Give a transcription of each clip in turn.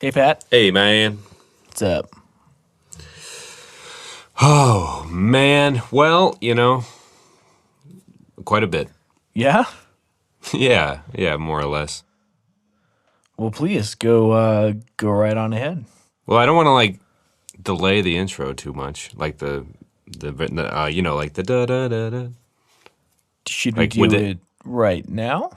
Hey, Pat. Hey, man. What's up? Oh, man. Well, quite a bit. Yeah? Yeah, more or less. Well, please go right on ahead. Well, I don't want to delay the intro too much, like the like the da da da da. Should we Like do it right now?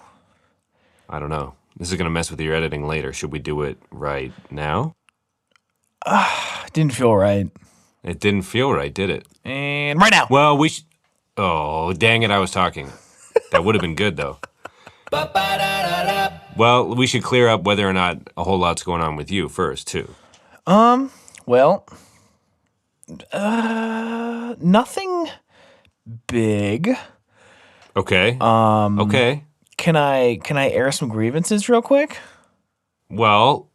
I don't know. This is gonna mess with your editing later. Should we do it right now? Didn't feel right. It didn't feel right, did it? And right now. Well, we should. Oh, dang it! I was talking. That would have been good though. Well, we should clear up whether or not a whole lot's going on with you first, too. Well, nothing big. Okay. Okay. Can I air some grievances real quick? Well,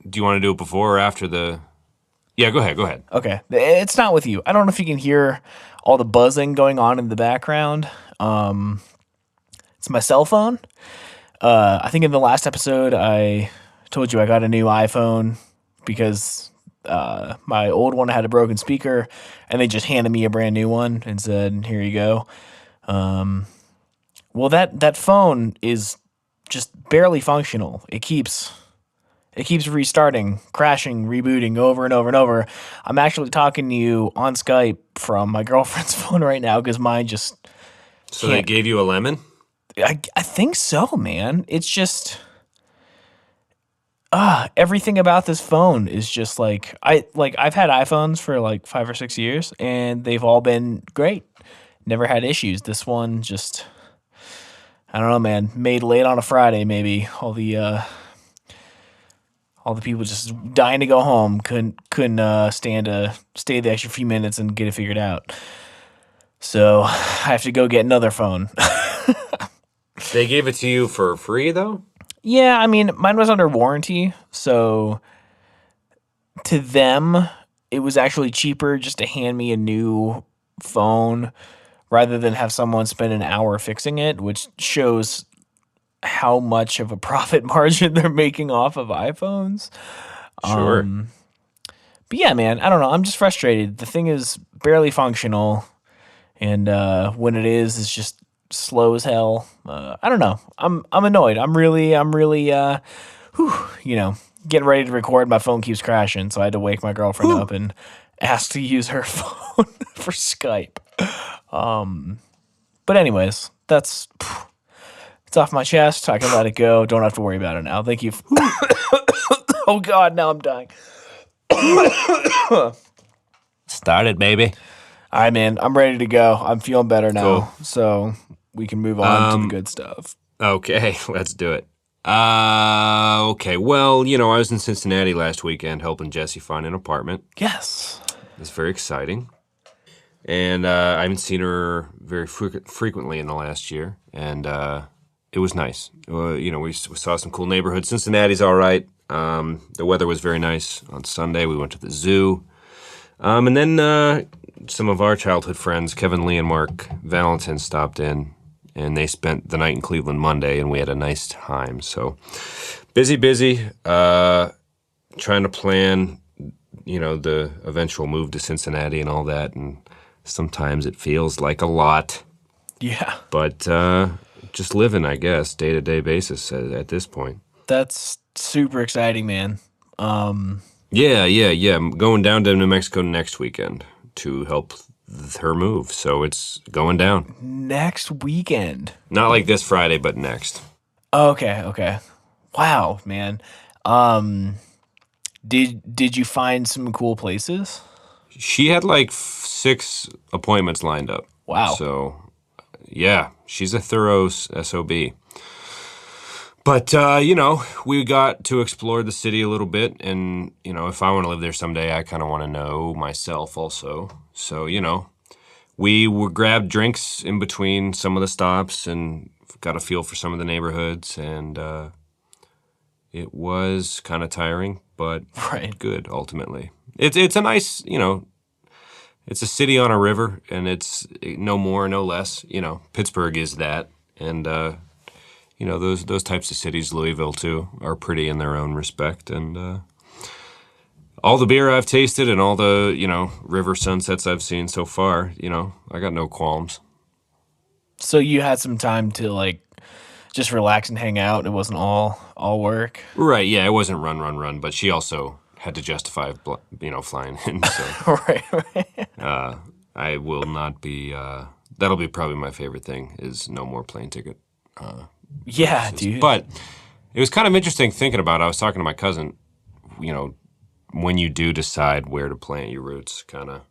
do you want to do it before or after the... Yeah, go ahead. Okay. It's not with you. I don't know if you can hear all the buzzing going on in the background. It's my cell phone. I think in the last episode I told you I got a new iPhone because my old one had a broken speaker, and they just handed me a brand new one and said, "Here you go." Well, that phone is just barely functional. It keeps restarting, crashing, rebooting over and over and over. I'm actually talking to you on Skype from my girlfriend's phone right now because mine just... So they gave you a lemon? I think so, man. It's just... everything about this phone is just I've had iPhones for 5 or 6 years, and they've all been great. Never had issues. This one just... I don't know, man. Made late on a Friday, maybe. All the people just dying to go home couldn't stand to stay the extra few minutes and get it figured out. So I have to go get another phone. They gave it to you for free, though? Yeah, I mean, mine was under warranty, so to them, it was actually cheaper just to hand me a new phone rather than have someone spend an hour fixing it, which shows how much of a profit margin they're making off of iPhones. Sure. But yeah, man, I don't know. I'm just frustrated. The thing is barely functional, and when it is, it's just slow as hell. I don't know. I'm annoyed. I'm really, getting ready to record. My phone keeps crashing, so I had to wake my girlfriend up and ask to use her phone for Skype. But anyways, it's off my chest. I can let it go. Don't have to worry about it now. Thank you. Oh God, now I'm dying. Start it, baby. All right, man. I'm ready to go. I'm feeling better now, so we can move on to the good stuff. Okay, let's do it. Okay, well, I was in Cincinnati last weekend helping Jesse find an apartment. Yes. It's very exciting. And I haven't seen her very frequently in the last year, and it was nice. We saw some cool neighborhoods. Cincinnati's all right. The weather was very nice on Sunday. We went to the zoo. And then some of our childhood friends, Kevin Lee and Mark Valentin, stopped in, and they spent the night in Cleveland Monday, and we had a nice time. So busy, trying to plan, the eventual move to Cincinnati and all that, and sometimes it feels like a lot. Yeah. But just living, I guess, day-to-day basis at this point. That's super exciting, man. Yeah. I'm going down to New Mexico next weekend to help her move, so it's going down. Next weekend? Not like this Friday, but next. Okay. Wow, man. Did you find some cool places? She had 6 appointments lined up. Wow. So, yeah, she's a thorough SOB. But, we got to explore the city a little bit, and, if I want to live there someday, I kind of want to know myself also. So, we grabbed drinks in between some of the stops and got a feel for some of the neighborhoods, and it was kind of tiring, but good, ultimately. It's a nice, it's a city on a river, and it's no more, no less. Pittsburgh is that, and those types of cities, Louisville too, are pretty in their own respect, and all the beer I've tasted and all the, river sunsets I've seen so far, I got no qualms. So you had some time to like just relax and hang out. It wasn't all work. Right, yeah, it wasn't run, but she also had to justify, flying in, so Right. I will not be, that'll be probably my favorite thing is no more plane ticket. Yeah, dude. But it was kind of interesting thinking about it. I was talking to my cousin, when you do decide where to plant your roots, kind of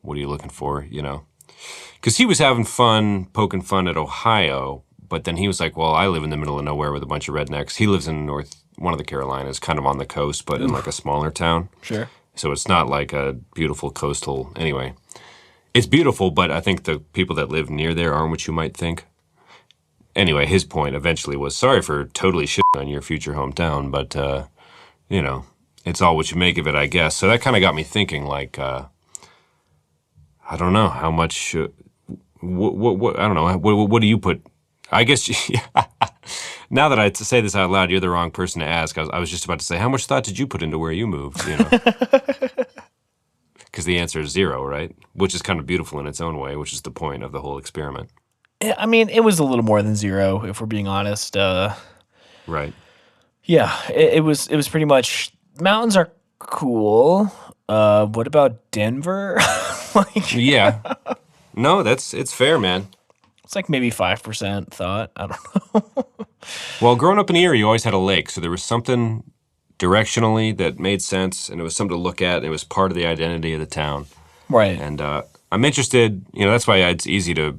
what are you looking for, Because he was having fun, poking fun at Ohio, but then he was like, well, I live in the middle of nowhere with a bunch of rednecks. He lives in one of the Carolinas, kind of on the coast, but in like a smaller town. Sure. So it's not like a beautiful coastal, anyway. It's beautiful, but I think the people that live near there aren't what you might think. Anyway, his point eventually was, sorry for totally shitting on your future hometown, but, it's all what you make of it, I guess. So that kind of got me thinking, like, I don't know how much, what I don't know, what do you put, I guess, now that I say this out loud, you're the wrong person to ask. I was just about to say, how much thought did you put into where you moved, Because the answer is 0, right? Which is kind of beautiful in its own way, which is the point of the whole experiment. I mean, it was a little more than 0, if we're being honest. Right. Yeah, it was pretty much mountains are cool. What about Denver? Like, Yeah. No, it's fair, man. it's like maybe 5% thought. I don't know. Well, growing up in Erie, you always had a lake, so there was something directionally that made sense, and it was something to look at, and it was part of the identity of the town. Right. And I'm interested, that's why it's easy to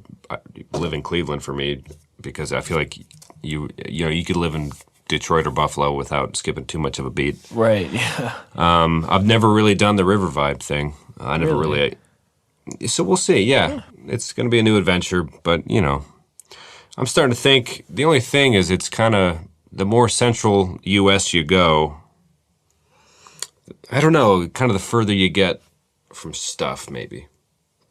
live in Cleveland for me, because I feel like you could live in Detroit or Buffalo without skipping too much of a beat. Right. Yeah. I've never really done the river vibe thing. I never really. So we'll see. Yeah, it's going to be a new adventure, but I'm starting to think the only thing is it's kind of the more central U.S. you go. I don't know, kind of the further you get from stuff, maybe,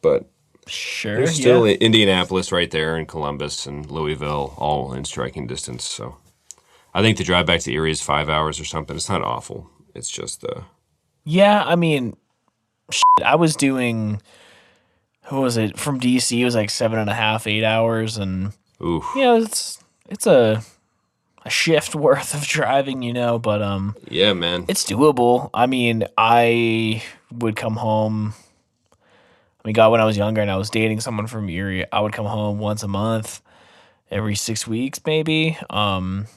but. Sure. There's still Indianapolis right there, and Columbus and Louisville, all in striking distance. So, I think the drive back to Erie is 5 hours or something. It's not awful. It's just Yeah, I mean, I was doing. What was it from DC? It was like 7.5, 8 hours, and oof. It's a shift worth of driving, but Yeah, man. it's doable. I mean, I would come home. I mean, God, when I was younger and I was dating someone from Erie, I would come home once a month, every 6 weeks, maybe. And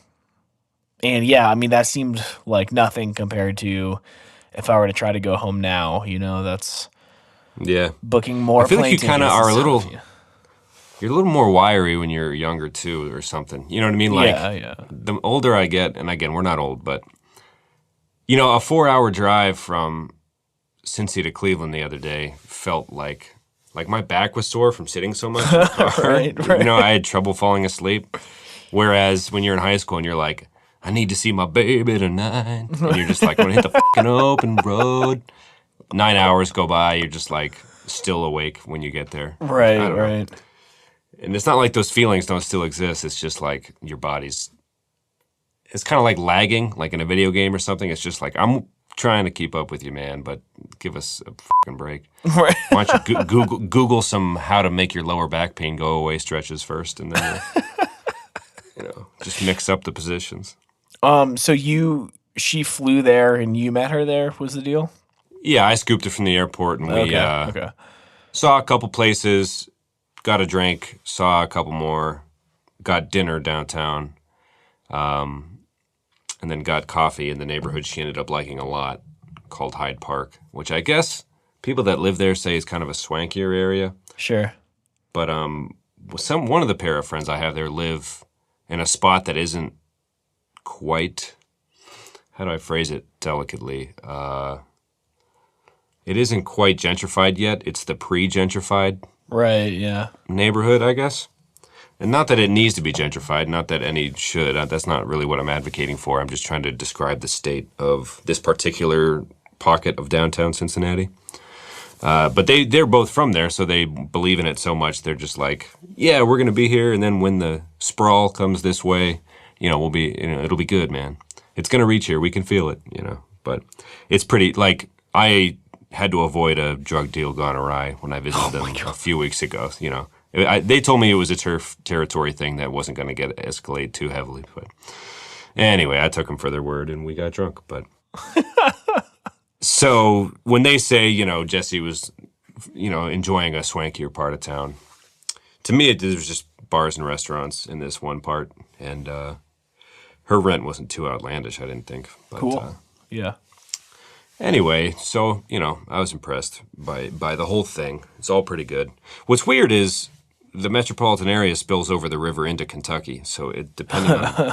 yeah, I mean, that seemed like nothing compared to if I were to try to go home now. That's Yeah. booking more. I feel like you plane kind of tickets are and a little. stuff. You're a little more wiry when you're younger too, or something. You know what I mean? Like Yeah. the older I get, and again, we're not old, but a 4-hour drive from Cincinnati to Cleveland the other day felt like my back was sore from sitting so much in the car. Right. I had trouble falling asleep. Whereas when you're in high school and you're like, I need to see my baby tonight, and you're just like, I'm gonna hit the fucking open road. 9 hours go by, you're just like still awake when you get there. Right. I don't know. Right. And it's not like those feelings don't still exist. It's just like your body's. It's kind of like lagging, like in a video game or something. It's just like I'm trying to keep up with you, man, but give us a fucking break. Right. Why don't you Google some how to make your lower back pain go away stretches first, and then just mix up the positions. So she flew there and you met her there, was the deal? Yeah, I scooped her from the airport, and we Okay. saw a couple places, got a drink, saw a couple more, got dinner downtown, and then got coffee in the neighborhood she ended up liking a lot, called Hyde Park, which I guess people that live there say is kind of a swankier area. Sure. But one of the pair of friends I have there live in a spot that isn't quite, how do I phrase it delicately? It isn't quite gentrified yet. It's the pre-gentrified Right, yeah. neighborhood, I guess. And not that it needs to be gentrified, not that any should. That's not really what I'm advocating for. I'm just trying to describe the state of this particular pocket of downtown Cincinnati. But they're both from there, so they believe in it so much. They're just like, yeah, we're going to be here. And then when the sprawl comes this way, we'll be, it'll be good, man. It's going to reach here. We can feel it, But it's pretty, like, I had to avoid a drug deal gone awry when I visited them a few weeks ago, you know. They told me it was a turf territory thing that wasn't going to get escalate too heavily. But anyway, I took them for their word and we got drunk. But so when they say, you know, Jesse was, you know, enjoying a swankier part of town, to me, there was just bars and restaurants in this one part. And her rent wasn't too outlandish, I didn't think. But, Cool. Yeah. Anyway, so, you know, I was impressed by the whole thing. It's all pretty good. What's weird is the metropolitan area spills over the river into Kentucky. So it depending on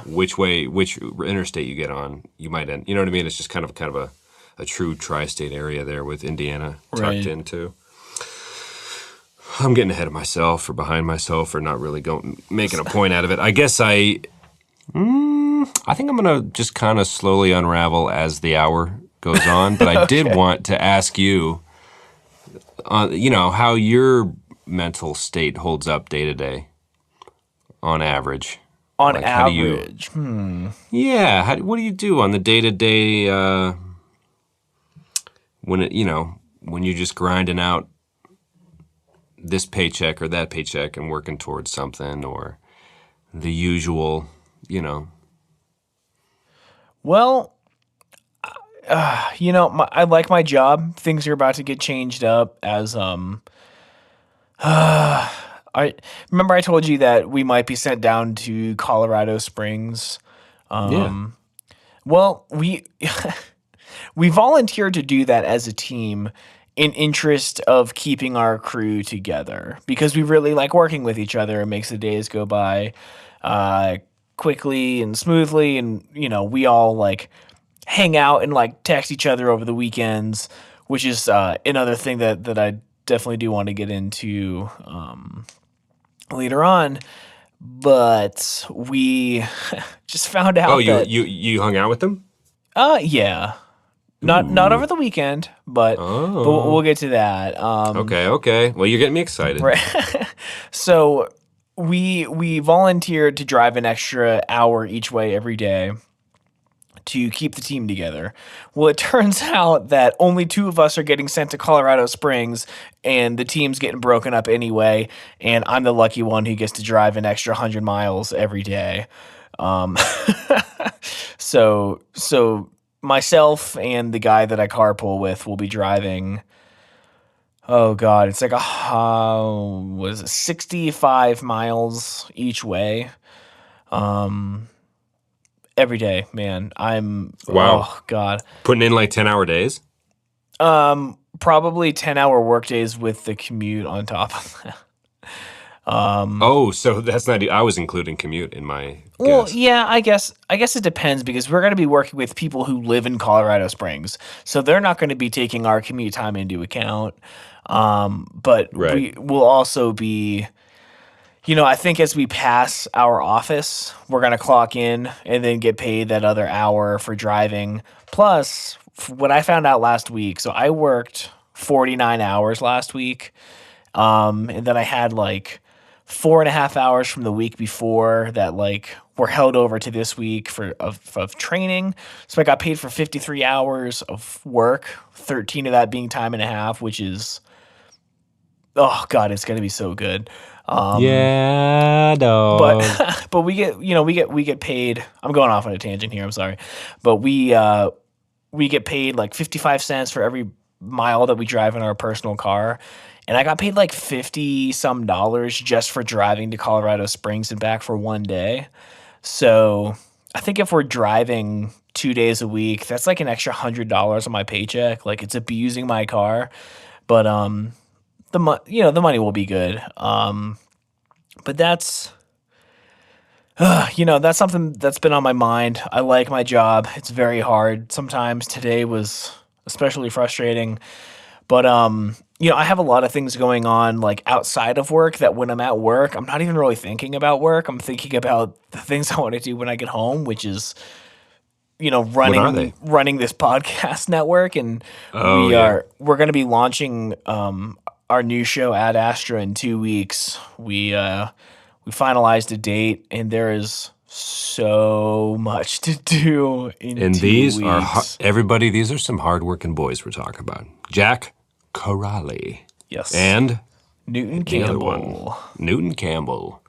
which interstate you get on, you might end, you know what I mean? It's just kind of a true tri-state area there with Indiana tucked into. I'm getting ahead of myself or behind myself or not really making a point out of it. I guess I think I'm going to just kind of slowly unravel as the hour goes on. But I did want to ask you, you know, how your mental state holds up day to day on average. On like, average? Yeah. What do you do on the day to day when you're just grinding out this paycheck or that paycheck and working towards something or the usual, you know? Well, you know, I like my job. Things are about to get changed up as I remember I told you that we might be sent down to Colorado Springs. Yeah. Well, we we volunteered to do that as a team in interest of keeping our crew together because we really like working with each other. It makes the days go by quickly and smoothly, and you know, we all like hang out and like text each other over the weekends, which is another thing that I definitely do want to get into later on. But we just found out. Oh, that, you hung out with them? Yeah, not over the weekend, but we'll get to that. Okay. Well, you're getting me excited. Right. So we volunteered to drive an extra hour each way every day to keep the team together. Well, it turns out that only 2 of us are getting sent to Colorado Springs, and the team's getting broken up anyway, and I'm the lucky one who gets to drive an extra 100 miles every day. So myself and the guy that I carpool with will be driving, oh God, it's like 65 miles each way. Every day, man. Wow. Oh God. Putting in like 10-hour days? Probably 10-hour work days with the commute on top of that. So that's not, I was including commute in my Well, guess. yeah, I guess it depends because we're going to be working with people who live in Colorado Springs. So they're not going to be taking our commute time into account. But Right. we will also be, you know, I think as we pass our office, we're going to clock in and then get paid that other hour for driving. Plus, what I found out last week, so I worked 49 hours last week. And then I had like 4.5 hours from the week before that like were held over to this week of training. So I got paid for 53 hours of work, 13 of that being time and a half, which is, oh God, it's going to be so good. Yeah, dog. But we get paid. I'm going off on a tangent here. I'm sorry, but we get paid like 55 cents for every mile that we drive in our personal car, and I got paid like $50 some just for driving to Colorado Springs and back for one day. So I think if we're driving 2 days a week, that's like an extra $100 on my paycheck. Like it's abusing my car, but the money will be good. But that's, that's something that's been on my mind. I like my job. It's very hard. Sometimes today was especially frustrating, but, I have a lot of things going on like outside of work that when I'm at work, I'm not even really thinking about work. I'm thinking about the things I want to do when I get home, which is, running this podcast network. And we're going to be launching, our new show at Astra in 2 weeks. We finalized a date, and there is so much to do in And 2 these weeks. everybody, these are some hardworking boys we're talking about. Jack Corrali. Yes. And Newton the other Campbell. one, Newton Campbell.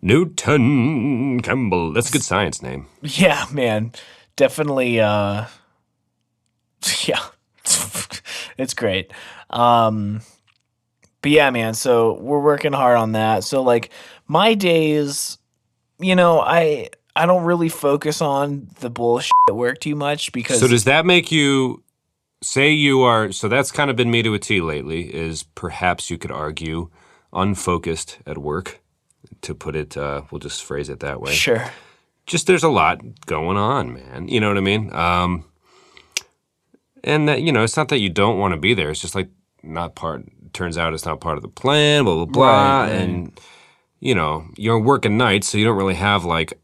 Newton Campbell. That's a good science name. Yeah, man. Definitely, yeah. It's great. But yeah, man, so we're working hard on that. So like my days, I don't really focus on the bullshit at work too much because So does that make you say you are, so that's kind of been me to a T lately, is perhaps you could argue unfocused at work, to put it, we'll just phrase it that way. Sure. Just there's a lot going on, man. You know what I mean? And that, it's not that you don't want to be there. It's just like turns out it's not part of the plan, blah, blah, blah. Right. And, you're working nights, so you don't really have like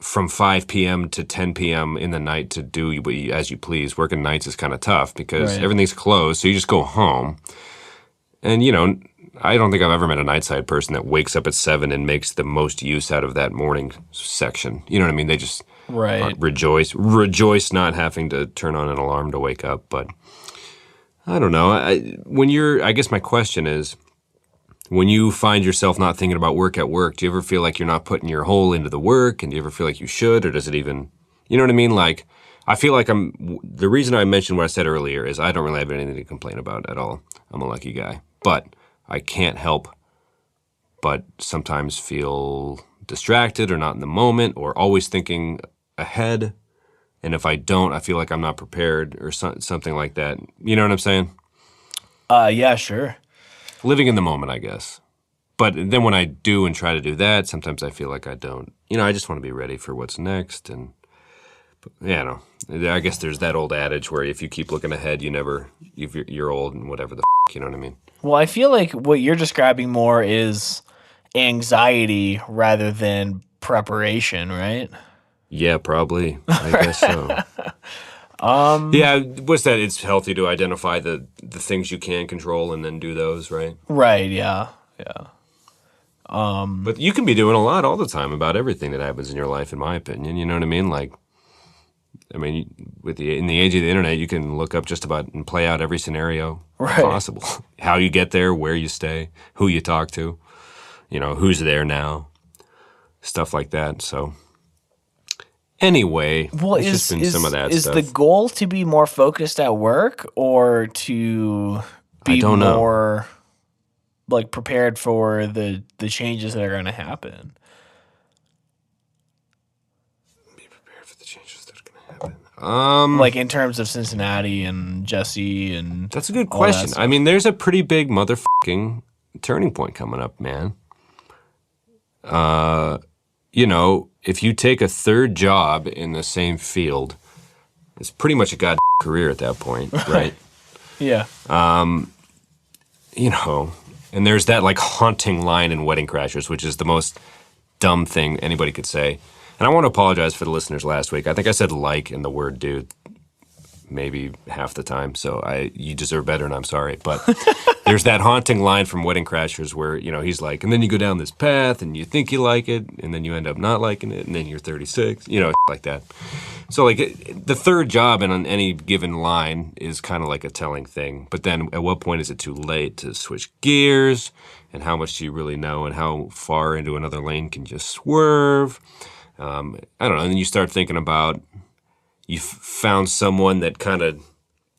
from 5 p.m. to 10 p.m. in the night to do as you please. Working nights is kind of tough because everything's closed, so you just go home. And, I don't think I've ever met a nightside person that wakes up at 7 and makes the most use out of that morning section. You know what I mean? They just rejoice not having to turn on an alarm to wake up. But I don't know. I guess my question is, when you find yourself not thinking about work at work, do you ever feel like you're not putting your whole into the work? And do you ever feel like you should, or does it even, you know what I mean? Like, I feel like the reason I mentioned what I said earlier is I don't really have anything to complain about at all. I'm a lucky guy. But I can't help but sometimes feel distracted or not in the moment or always thinking ahead. And if I don't, I feel like I'm not prepared or something like that. You know what I'm saying? Yeah, sure. Living in the moment, I guess. But then when I do and try to do that, sometimes I feel like I don't. I just want to be ready for what's next. And, I guess there's that old adage where if you keep looking ahead, you're old and whatever the you know what I mean? Well, I feel like what you're describing more is anxiety rather than preparation, right? Yeah, probably. I guess so. Yeah, what's that? It's healthy to identify the things you can control and then do those, right? Right, yeah. But you can be doing a lot all the time about everything that happens in your life, in my opinion. You know what I mean? Like, in the age of the internet, you can look up just about and play out every scenario possible. How you get there, where you stay, who you talk to, who's there now, stuff like that. So, anyway, well, it's just been some of that stuff. Is the goal to be more focused at work or to be more like prepared for the changes that are going to happen? Like in terms of Cincinnati and Jesse and that's a good question. I mean, there's a pretty big motherfucking turning point coming up, man. If you take a third job in the same field, it's pretty much a goddamn career at that point, right? Yeah. And there's that like haunting line in Wedding Crashers, which is the most dumb thing anybody could say. And I want to apologize for the listeners last week. I think I said like in the word dude maybe half the time, so you deserve better and I'm sorry. But there's that haunting line from Wedding Crashers where, he's like, and then you go down this path and you think you like it and then you end up not liking it and then you're 36, like that. So like the third job in any given line is kind of like a telling thing. But then at what point is it too late to switch gears? And how much do you really know and how far into another lane can you swerve? I don't know. And then you start thinking about you found someone that kind of,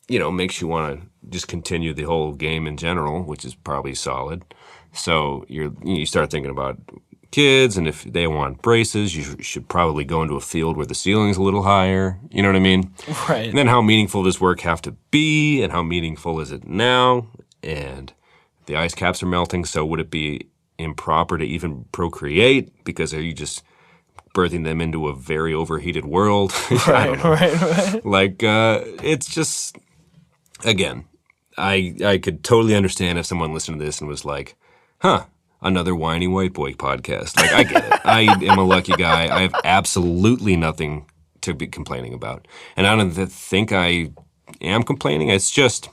makes you want to just continue the whole game in general, which is probably solid. So you start thinking about kids, and if they want braces, you should probably go into a field where the ceiling's a little higher. You know what I mean? Right. And then how meaningful does work have to be, and how meaningful is it now? And the ice caps are melting, so would it be improper to even procreate? Because are you just birthing them into a very overheated world? Right. Like, it's just, again, I could totally understand if someone listened to this and was like, another whiny white boy podcast. Like, I get it. I am a lucky guy. I have absolutely nothing to be complaining about. And I don't think I am complaining. It's just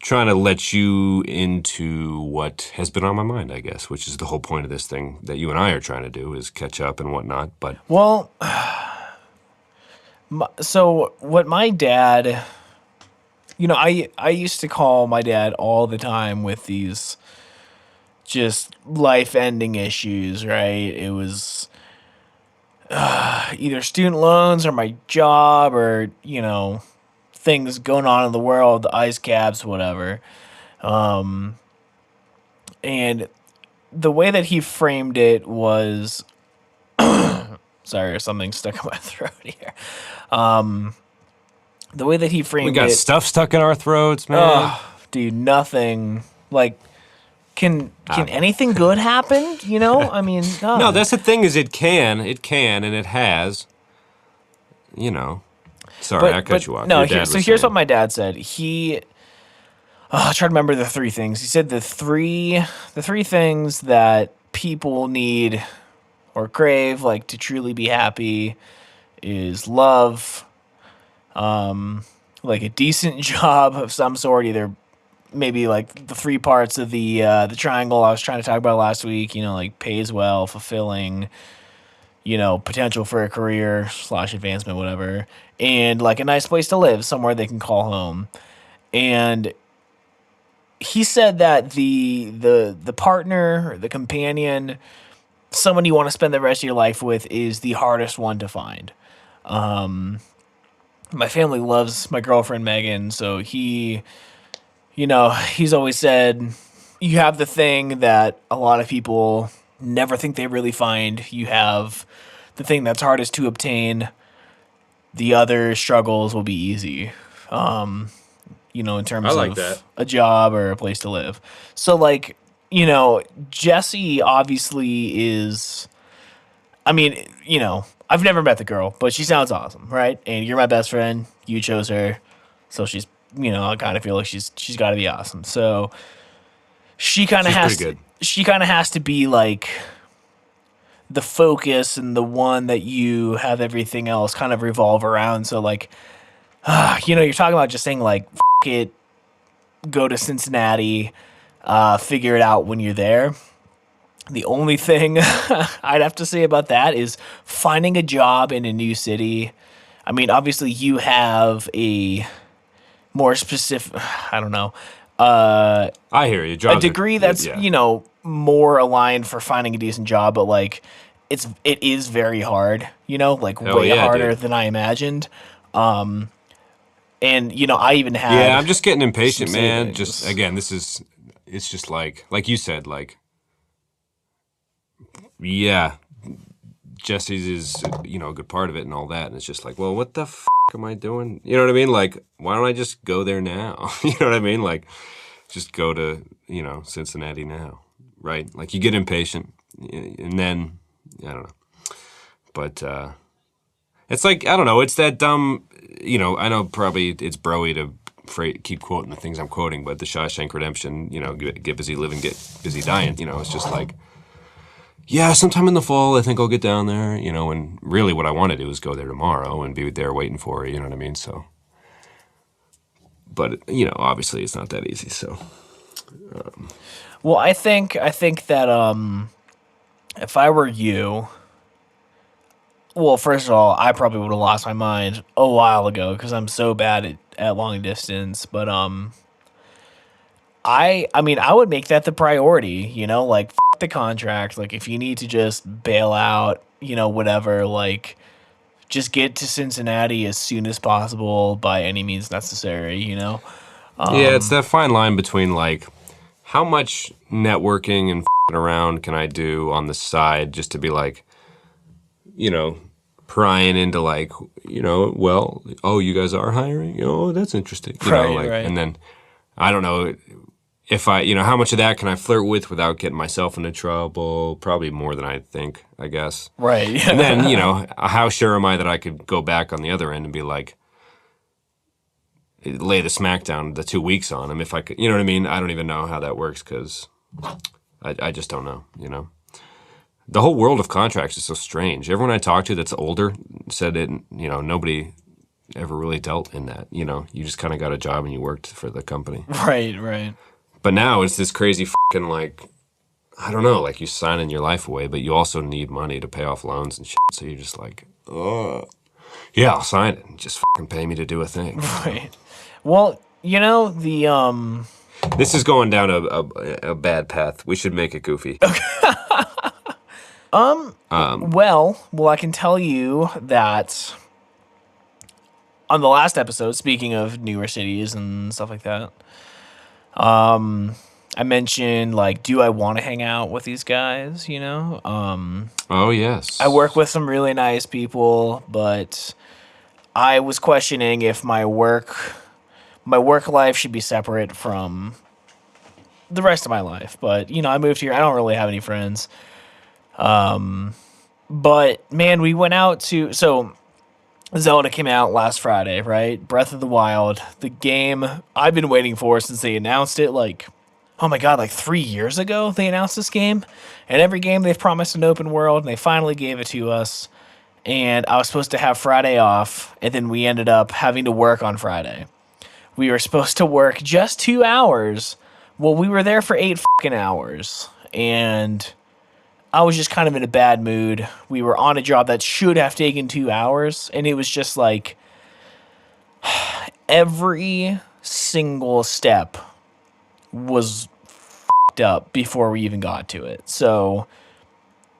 trying to let you into what has been on my mind, I guess, which is the whole point of this thing that you and I are trying to do is catch up and whatnot. But Well, so what my dad, I used to call my dad all the time with these just life-ending issues, right? It was either student loans or my job or, things going on in the world, the ice caps, whatever. And the way that he framed it was, sorry, there's something stuck in my throat here. The way that he framed we got it, stuff stuck in our throats, man. dude, nothing like can anything good happen? I mean, God. No, that's the thing is it can, and it has. Sorry, I cut you off. No, Your dad was here's saying. what my dad said. I'll try to remember the three things. He said the three things that people need or crave, like to truly be happy, is love, like a decent job of some sort, either maybe like the three parts of the triangle I was trying to talk about last week, like pays well, fulfilling, potential for a career / advancement, whatever, and like a nice place to live, somewhere they can call home. And he said that the partner, the companion, someone you want to spend the rest of your life with is the hardest one to find. My family loves my girlfriend Megan, so he's always said, you have the thing that a lot of people never think they really find. You have the thing that's hardest to obtain. The other struggles will be easy. In terms I like of that. a job or a place to live. So like, Jessie obviously is, I mean, I've never met the girl, but she sounds awesome, right? And you're my best friend. You chose her. So she's, I kind of feel like she's got to be awesome. So she kind of has pretty to, good. she kind of has to be like the focus and the one that you have everything else kind of revolve around. So like, you're talking about just saying like, it, go to Cincinnati, figure it out when you're there. The only thing I'd have to say about that is finding a job in a new city. I mean, obviously you have a more specific, I don't know, I hear you. a degree that's, more aligned for finding a decent job, but like it is very hard, like way harder dude. than I imagined. And I even had Yeah, I'm just getting impatient, some man. savings. Just again, it's just like you said, like, yeah, Jesse's is a good part of it and all that, and it's just like, well, what the am I doing? You know what I mean? Like, why don't I just go there now? You know what I mean? Like, just go to Cincinnati now, right? Like, you get impatient, and then I don't know, but it's like I don't know. It's that dumb. I know probably it's broy to keep quoting the things I'm quoting, but the Shawshank Redemption, get busy living, get busy dying. It's just like, yeah, sometime in the fall, I think I'll get down there, and really what I want to do is go there tomorrow and be there waiting for it, you know what I mean? So, but, obviously it's not that easy, so. Well, I think that if I were you, well, first of all, I probably would have lost my mind a while ago because I'm so bad at long distance. But I mean, I would make that the priority. Like the contract. Like if you need to just bail out, whatever. Like just get to Cincinnati as soon as possible by any means necessary. Yeah, it's that fine line between like how much networking and around can I do on the side just to be like, prying into like, well, oh, you guys are hiring? Oh, that's interesting. Right. And then I don't know if I, how much of that can I flirt with without getting myself into trouble? Probably more than I think, I guess. Right. And then, how sure am I that I could go back on the other end and be like, lay the smackdown the 2 weeks on him if I could, you know what I mean? I don't even know how that works because I just don't know, The whole world of contracts is so strange. Everyone I talk to that's older said it, nobody ever really dealt in that. You know, you just kind of got a job and you worked for the company. Right. But now it's this crazy fucking like, I don't know, like you signing your life away, but you also need money to pay off loans and shit. So you're just like, oh, yeah, I'll sign it and just fucking pay me to do a thing. Right. Well, you know, the This is going down a bad path. We should make it goofy. well, I can tell you that on the last episode, speaking of newer cities and stuff like that, I mentioned, like, do I want to hang out with these guys, you know? Oh, yes. I work with some really nice people, but I was questioning if my work life should be separate from the rest of my life. But, you know, I moved here. I don't really have any friends. But, man, we went out to... So, Zelda came out last Friday, right? Breath of the Wild. The game I've been waiting for since they announced it, like... Oh my god, like 3 years ago they announced this game. And every game they've promised an open world, and they finally gave it to us. And I was supposed to have Friday off, and then we ended up having to work on Friday. We were supposed to work just 2 hours. Well, we were there for 8 fucking hours. And I was just kind of in a bad mood. We were on a job that should have taken 2 hours, and it was just like every single step was fucked up before we even got to it. So,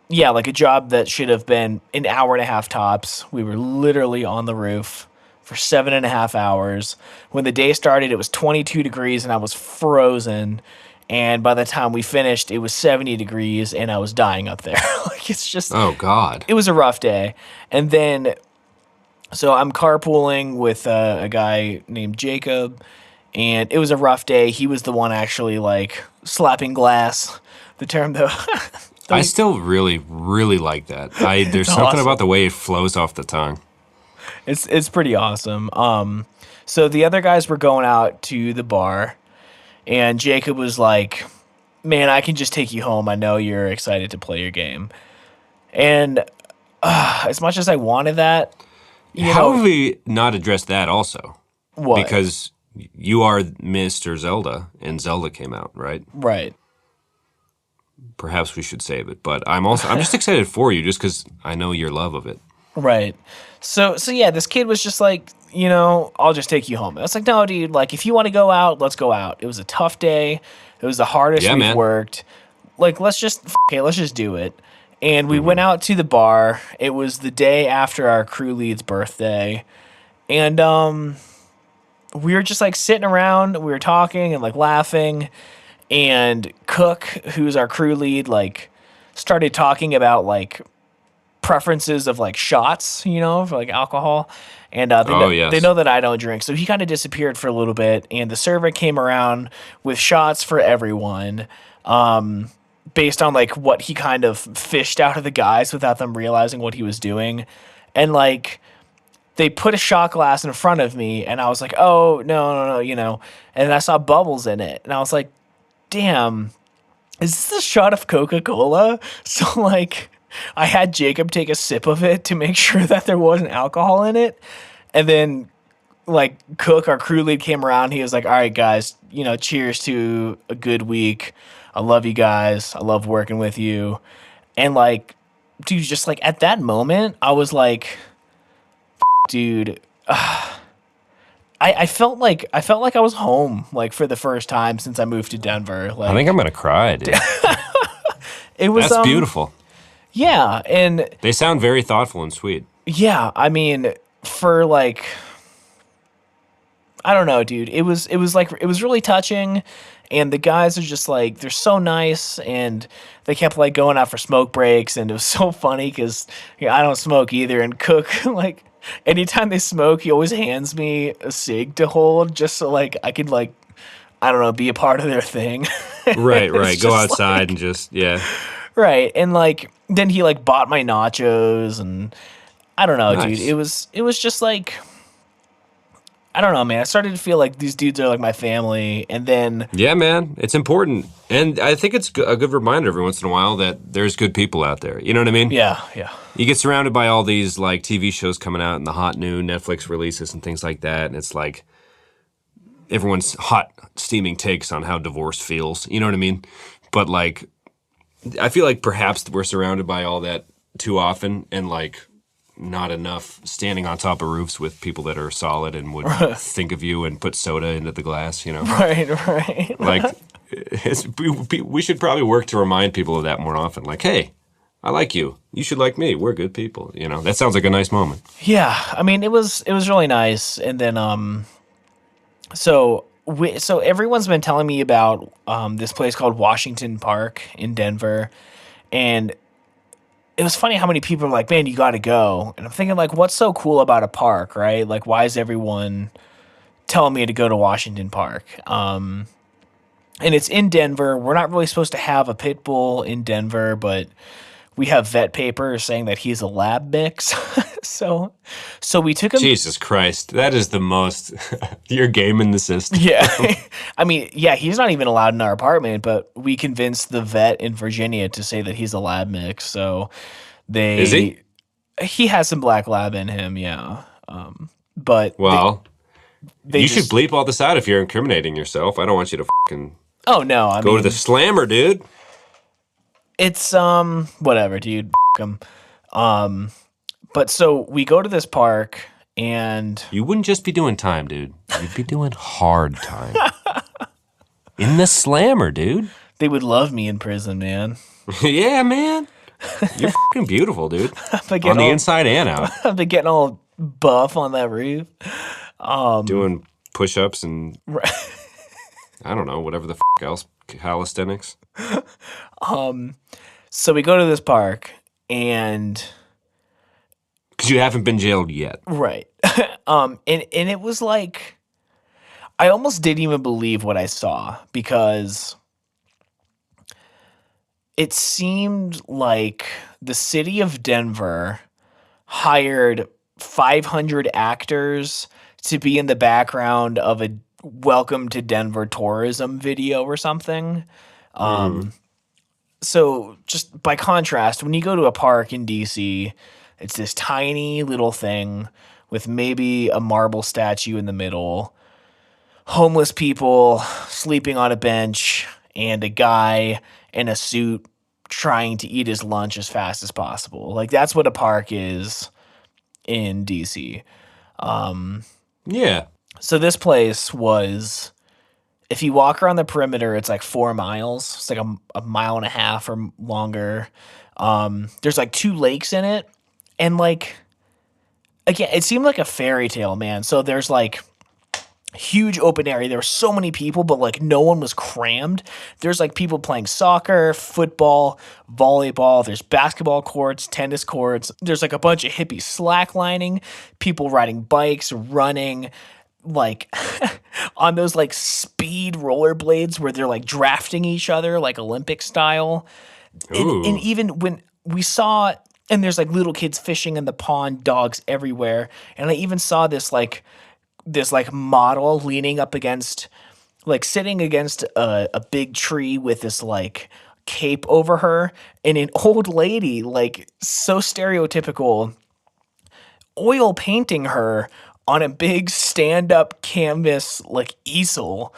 yeah, like a job that should have been an hour and a half tops. We were literally on the roof for 7.5 hours. When the day started, it was 22 degrees and I was frozen. And by the time we finished, it was 70 degrees and I was dying up there. Like, it's just... Oh, God. It was a rough day. And then, so I'm carpooling with a guy named Jacob, and it was a rough day. He was the one actually, like, slapping glass. The term, though... I still really, really like that. There's something awesome about the way it flows off the tongue. It's pretty awesome. So the other guys were going out to the bar, and Jacob was like, man, I can just take you home. I know you're excited to play your game. And as much as I wanted that... How have we not addressed that also? What? Because you are Mr. Zelda, and Zelda came out, right? Right. Perhaps we should save it. But I'm just excited for you just because I know your love of it. Right. So yeah, this kid was just like, you know, I'll just take you home. I was like, no, dude, like, if you want to go out, let's go out. It was a tough day. It was the hardest we've worked. Like, let's just do it. And we went out to the bar. It was the day after our crew lead's birthday. And we were just, like, sitting around. We were talking and, like, laughing. And Cook, who's our crew lead, like, started talking about, like, preferences of, like, shots, you know, for, like, alcohol. And they know that I don't drink. So he kind of disappeared for a little bit. And the server came around with shots for everyone, based on, like, what he kind of fished out of the guys without them realizing what he was doing. And, like, they put a shot glass in front of me, and I was like, oh, no, you know. And I saw bubbles in it. And I was like, damn, is this a shot of Coca-Cola? So, like, I had Jacob take a sip of it to make sure that there wasn't alcohol in it. And then, like, Cook, our crew lead, came around. He was like, all right, guys, you know, cheers to a good week. I love you guys. I love working with you. And, like, dude, just, like, at that moment, I was like, dude, I felt like I was home, like, for the first time since I moved to Denver. Like, I think I'm gonna cry, dude. It was That's beautiful. Yeah, and they sound very thoughtful and sweet. Yeah, I mean, for, like, I don't know, dude. It was really touching, and the guys are just, like, they're so nice, and they kept, like, going out for smoke breaks, and it was so funny because, you know, I don't smoke either, and Cook, like, anytime they smoke, he always hands me a cig to hold just so, like, I could, like, I don't know, be a part of their thing. Right. Go outside, like, and just, yeah. Right, and, like, then he, like, bought my nachos, and I don't know, nice. Dude. It was just, like, I don't know, man. I started to feel like these dudes are like my family, and then Yeah, man, it's important. And I think it's a good reminder every once in a while that there's good people out there. You know what I mean? yeah. You get surrounded by all these like TV shows coming out in the hot new Netflix releases and things like that, and it's like everyone's hot steaming takes on how divorce feels. You know what I mean? But like, I feel like perhaps we're surrounded by all that too often, and like not enough standing on top of roofs with people that are solid and would think of you and put soda into the glass. You know, Right. like we should probably work to remind people of that more often. Like, hey, I like you. You should like me. We're good people. You know, that sounds like a nice moment. Yeah, I mean it was really nice, and then so everyone's been telling me about this place called Washington Park in Denver, and it was funny how many people are like, "Man, you got to go." And I'm thinking like, what's so cool about a park, right? Like, why is everyone telling me to go to Washington Park? And it's in Denver. We're not really supposed to have a pit bull in Denver, but we have vet paper saying that he's a lab mix. so we took him. Jesus Christ, that is the most you're gaming the system. Yeah. I mean, yeah, he's not even allowed in our apartment, but we convinced the vet in Virginia to say that he's a lab mix. So Is he? He has some black lab in him, yeah. But Well, they you just, should bleep all this out if you're incriminating yourself. I don't want you to fucking oh no, I go mean to the slammer, dude. it's whatever, dude. Him. But so we go to this park and You wouldn't just be doing time, dude. You'd be doing hard time. In the slammer, dude. they would love me in prison, man. Yeah, man. You're fucking beautiful, dude. But On the inside and out. I've been getting all buff on that roof. Doing push-ups and Right. I don't know, whatever the else, calisthenics. So we go to this park and Because you haven't been jailed yet. right. And it was like I almost didn't even believe what I saw because it seemed like the city of Denver hired 500 actors to be in the background of a Welcome to Denver tourism video or something. So just by contrast, when you go to a park in DC, it's this tiny little thing with maybe a marble statue in the middle, homeless people sleeping on a bench, and a guy in a suit trying to eat his lunch as fast as possible. Like that's what a park is in DC. Yeah. So this place was, if you walk around the perimeter, it's like 4 miles. It's like a mile and a half or longer. There's like 2 lakes in it. And like, again, it seemed like a fairy tale, man. So there's like huge open area. There were so many people, but like no one was crammed. There's like people playing soccer, football, volleyball. There's basketball courts, tennis courts. There's like a bunch of hippies slacklining, people riding bikes, running, like on those like speed rollerblades where they're like drafting each other like Olympic style. And even when we saw, and there's like little kids fishing in the pond, dogs everywhere. And I even saw this model leaning up against, like sitting against a big tree with this like cape over her, and an old lady, like so stereotypical, oil painting her on a big stand-up canvas like easel,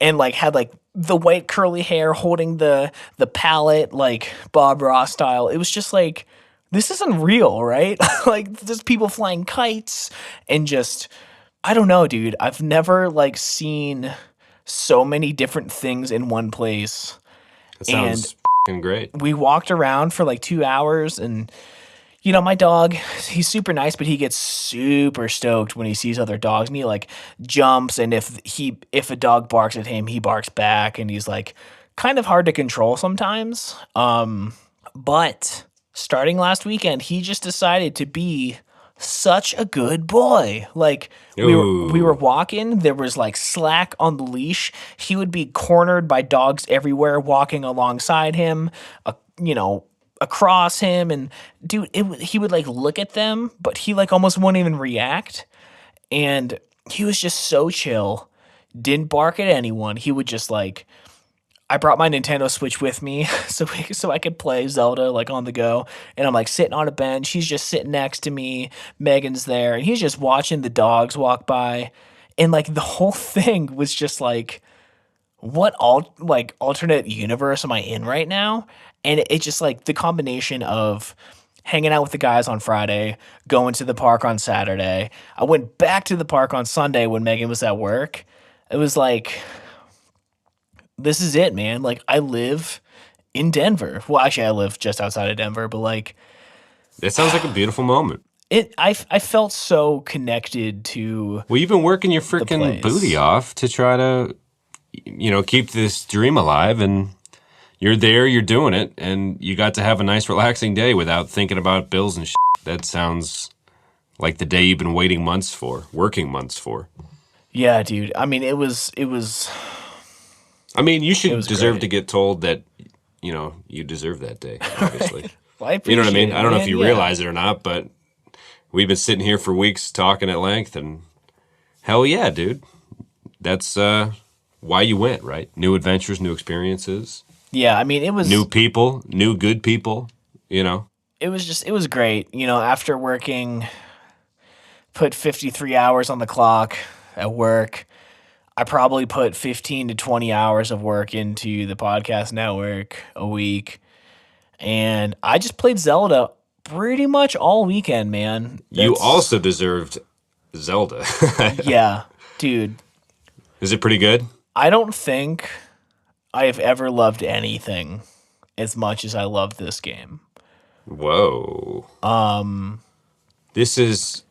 and like had like the white curly hair holding the palette like Bob Ross style. It was just like, this isn't real, right? Like there's people flying kites and just, I don't know, dude. I've never like seen so many different things in one place. That sounds fucking great. We walked around for like 2 hours, and you know, my dog, he's super nice, but he gets super stoked when he sees other dogs, and he like jumps, and if a dog barks at him, he barks back, and he's like kind of hard to control sometimes. But starting last weekend, he just decided to be such a good boy. Like we were walking, there was like slack on the leash. He would be cornered by dogs everywhere, walking alongside him, across him, and dude, he would like look at them, but he like almost wouldn't even react. And he was just so chill, didn't bark at anyone. He would just like, I brought my Nintendo Switch with me so I could play Zelda like on the go. And I'm like sitting on a bench. He's just sitting next to me. Megan's there, and he's just watching the dogs walk by. And like the whole thing was just like, what alternate universe am I in right now? And it's just like the combination of hanging out with the guys on Friday, going to the park on Saturday. I went back to the park on Sunday when Megan was at work. It was like, this is it, man. Like, I live in Denver. Well, actually, I live just outside of Denver, but like, It sounds like a beautiful moment. I felt so connected to Well, you've been working your freaking place. booty off to try to, keep this dream alive, and you're there, you're doing it, and you got to have a nice, relaxing day without thinking about bills and shit. That sounds like the day you've been working months for. Yeah, dude. I mean, it was. I mean, you should deserve great. to get told that, you deserve that day, obviously. Well, I You know what I appreciate mean? it, I don't know if man. you Yeah. realize it or not, but we've been sitting here for weeks talking at length, and hell yeah, dude. That's why you went, right? New adventures, new experiences, Yeah, I mean, it was new people, new good people, it was great. After working, put 53 hours on the clock at work. I probably put 15 to 20 hours of work into the podcast network a week. And I just played Zelda pretty much all weekend, man. You That's- also deserved Zelda. Yeah, dude. Is it pretty good? I don't think I have ever loved anything as much as I love this game. Whoa. This is...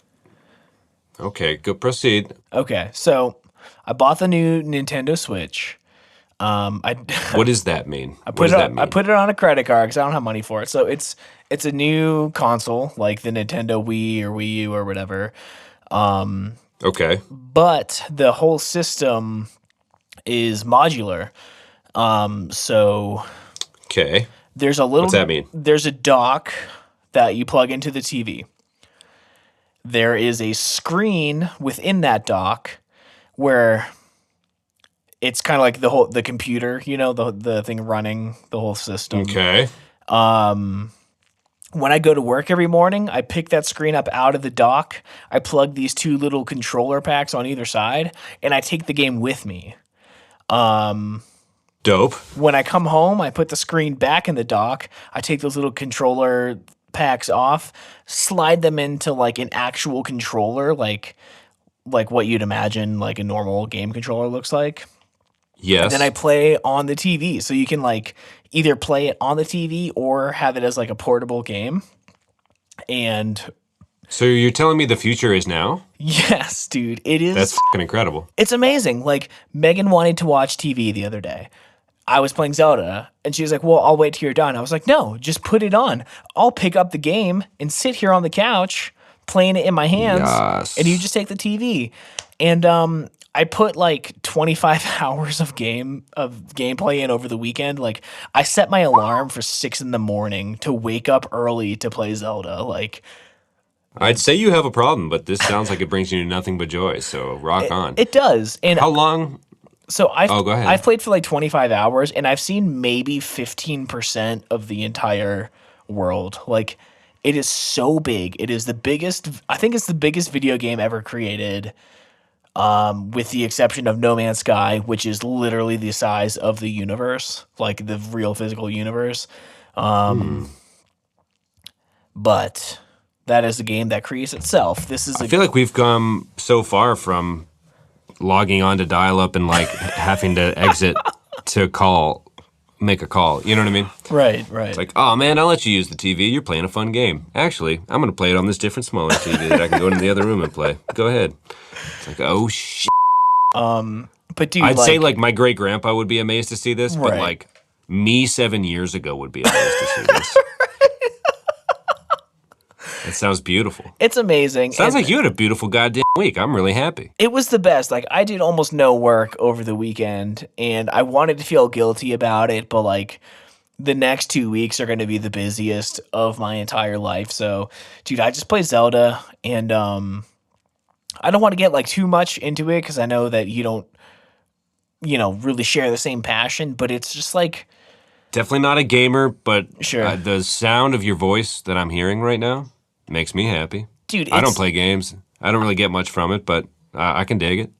Okay, go proceed. Okay, so I bought the new Nintendo Switch. I What does that mean? I What put does it that on, mean? I put it on a credit card because I don't have money for it. So it's a new console, like the Nintendo Wii or Wii U or whatever. Okay. But the whole system is modular. So Okay. there's a little. What's that mean? There's a dock that you plug into the TV. There is a screen within that dock where it's kind of like the computer, the thing running the whole system. Okay. When I go to work every morning, I pick that screen up out of the dock. I plug these two little controller packs on either side, and I take the game with me. Dope. When I come home, I put the screen back in the dock. I take those little controller packs off, slide them into like an actual controller, like what you'd imagine like a normal game controller looks like. Yes. Then I play on the TV. So you can like either play it on the TV or have it as like a portable game. And So you're telling me the future is now? yes, dude, it is. That's fucking incredible. It's amazing. Like Megan wanted to watch TV the other day. I was playing Zelda and she was like, well, I'll wait till you're done. I was like, no, just put it on. I'll pick up the game and sit here on the couch playing it in my hands. Yes. And you just take the TV. And I put like 25 hours of gameplay in over the weekend. Like I set my alarm for 6 a.m. to wake up early to play Zelda. Like I'd say you have a problem, but this sounds like it brings you nothing but joy. So rock on. it does. And How long? so go ahead. I've played for like 25 hours and I've seen maybe 15% of the entire world. Like it is so big. It is the biggest, I think it's the biggest video game ever created. With the exception of No Man's Sky, which is literally the size of the universe, like the real physical universe. But that is a game that creates itself. This is I feel like we've come so far from logging on to dial-up and like having to exit to make a call. You know what I mean? right. It's like, oh man, I'll let you use the TV. You're playing a fun game. Actually, I'm going to play it on this different, smaller TV that I can go into the other room and play. Go ahead. It's like, oh shit. But dude, I'd say like my great grandpa would be amazed to see this, but Right. like me 7 years ago would be amazed to see this. It sounds beautiful. it's amazing. Sounds And like you had a beautiful goddamn week. I'm really happy. it was the best. Like I did almost no work over the weekend and I wanted to feel guilty about it, but like the next 2 weeks are going to be the busiest of my entire life. So, dude, I just play Zelda and I don't want to get like too much into it because I know that you don't, really share the same passion, but it's just like, Definitely not a gamer, but sure. the sound of your voice that I'm hearing right now makes me happy. Dude, I don't play games. I don't really get much from it, but I can dig it.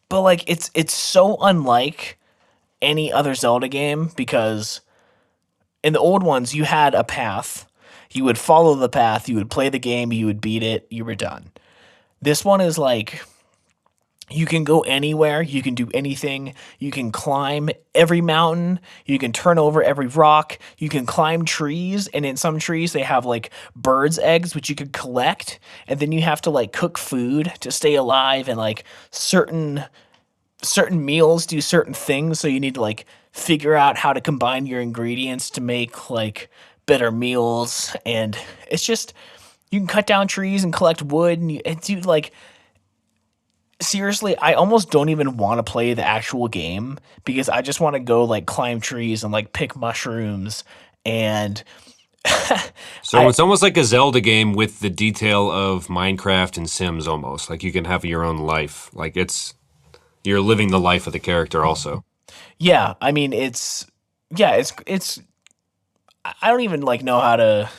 but like it's so unlike any other Zelda game because in the old ones you had a path. You would follow the path, you would play the game, you would beat it, you were done. This one is like you can go anywhere, you can do anything, you can climb every mountain, you can turn over every rock, you can climb trees, and in some trees they have like birds' eggs which you could collect, and then you have to like cook food to stay alive, and like certain meals do certain things, so you need to like figure out how to combine your ingredients to make like better meals, and it's just you can cut down trees and collect wood, and dude, like seriously, I almost don't even want to play the actual game because I just want to go like climb trees and like pick mushrooms and So it's almost like a Zelda game with the detail of Minecraft and Sims almost. Like you can have your own life. Like you're living the life of the character also. yeah, I mean it's I don't even like know how to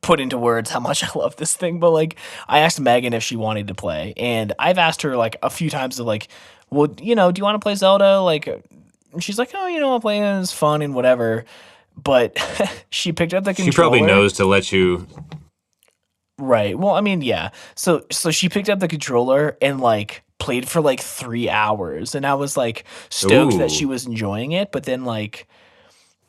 put into words how much I love this thing, but like I asked Megan if she wanted to play, and I've asked her like a few times of like, well, do you want to play Zelda? Like, and she's like, oh, I'll play it, it's fun and whatever. But she picked up the She controller. probably knows to let you. Right. Well, I mean, yeah. So she picked up the controller and like played for like 3 hours, and I was like stoked that she Ooh. was enjoying it, but then like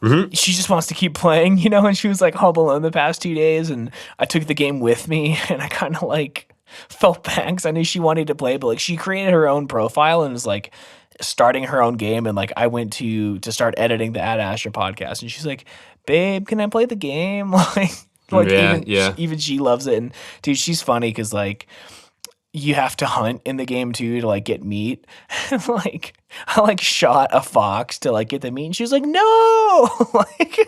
Hmm. she just wants to keep playing, and she was like home alone the past 2 days, and I took the game with me, and I kind of like felt bad because I knew she wanted to play, but like she created her own profile and was like starting her own game, and like I went to start editing the Astra podcast, and she's like, "Babe, can I play the game?" like Yeah, yeah. even she loves it, and dude, she's funny because like you have to hunt in the game too to like get meat. Like I like shot a fox to like get the meat, and she was like, "No!" like,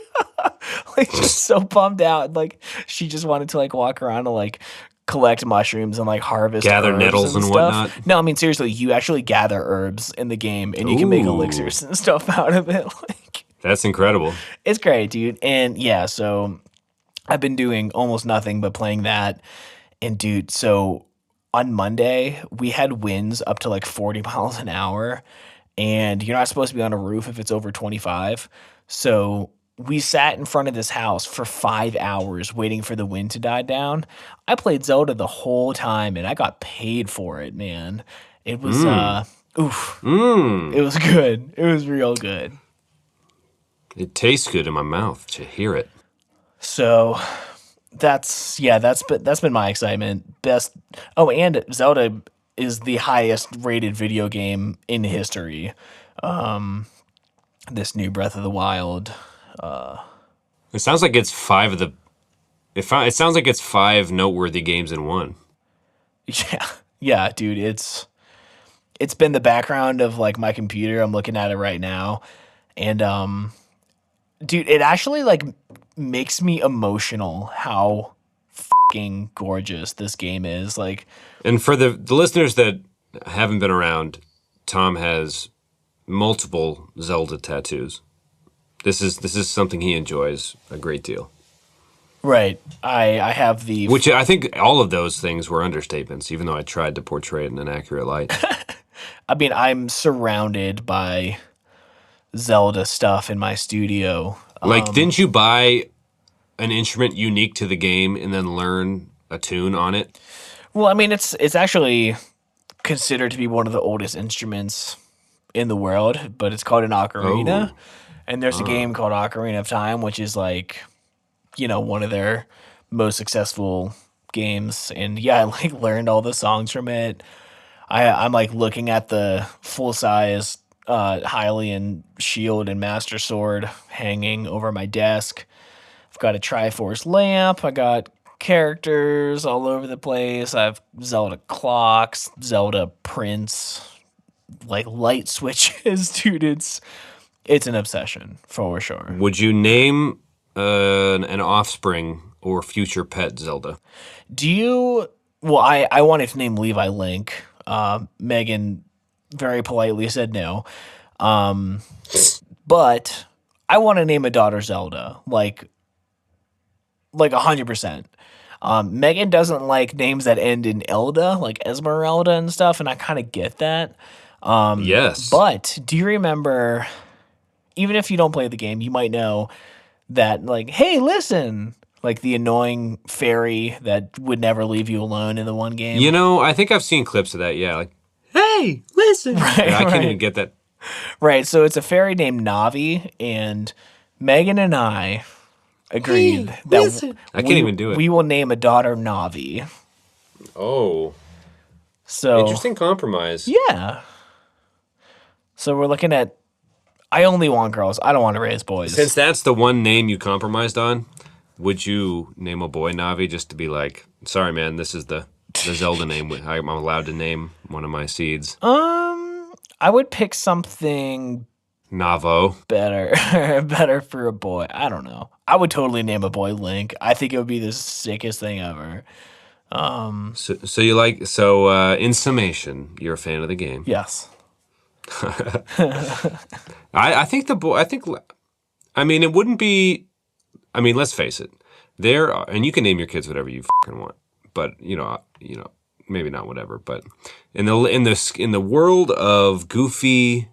like just so bummed out. Like she just wanted to like walk around and like collect mushrooms and like harvest Gather herbs nettles and and stuff. whatnot. No, I mean seriously, you actually gather herbs in the game, and you can make Ooh, elixirs and stuff out of it. Like that's incredible. it's great, dude. And yeah, so I've been doing almost nothing but playing that. And dude, so on Monday, we had winds up to like 40 miles an hour, and you're not supposed to be on a roof if it's over 25. So we sat in front of this house for 5 hours waiting for the wind to die down. I played Zelda the whole time and I got paid for it, man. It was oof. It Mmm. was good. It was real good. It tastes good in my mouth to hear it. So that's been my excitement. Best. Oh, and Zelda is the highest rated video game in history. This new Breath of the Wild. It sounds like it's five of the. It sounds like it's five noteworthy games in one. Yeah, yeah, dude. It's been the background of like my computer. I'm looking at it right now, and dude, it actually like makes me emotional how fucking gorgeous this game is. Like, And for the listeners that haven't been around, Tom has multiple Zelda tattoos. This is something he enjoys a great deal. right? I have the Which I think all of those things were understatements, even though I tried to portray it in an accurate light. I mean, I'm surrounded by Zelda stuff in my studio. Like, didn't you buy an instrument unique to the game and then learn a tune on it? Well, I mean, it's actually considered to be one of the oldest instruments in the world, but it's called an ocarina. Oh, And there's a game called Ocarina of Time, which is like, one of their most successful games. And yeah, I like learned all the songs from it. I'm like looking at the full size Hylian shield and Master Sword hanging over my desk. I've got a Triforce lamp. I got characters all over the place. I've Zelda clocks, Zelda prints, like light switches, dude. It's an obsession for sure. would you name an offspring or future pet Zelda? Do you Well, I wanted to name Levi Link. Megan very politely said no. But I want to name a daughter Zelda, like 100%. Megan doesn't like names that end in Elda, like Esmeralda and stuff, and I kind of get that. Yes. But do you remember, even if you don't play the game, you might know that, like, hey, listen, like the annoying fairy that would never leave you alone in the one game. You know, I think I've seen clips of that. Yeah, like, hey, listen. Right, I can't right. even get that. Right, so it's a fairy named Navi, and Megan and I agreed that listen. I can't even do it. we will name a daughter Navi. Oh, So interesting compromise. yeah. So we're looking at. I only want girls. I don't want to raise boys. Since that's the one name you compromised on, would you name a boy Navi just to be like, sorry, man, this is the Zelda name I'm allowed to name one of my seeds? I would pick something Navo. better for a boy. I don't know. I would totally name a boy Link. I think it would be the sickest thing ever. So you like, so in summation, you're a fan of the game. Yes. I think I mean, it wouldn't be, I mean, let's face it. There are, and you can name your kids whatever you fucking want, but you know, maybe not whatever, but in the world of goofy,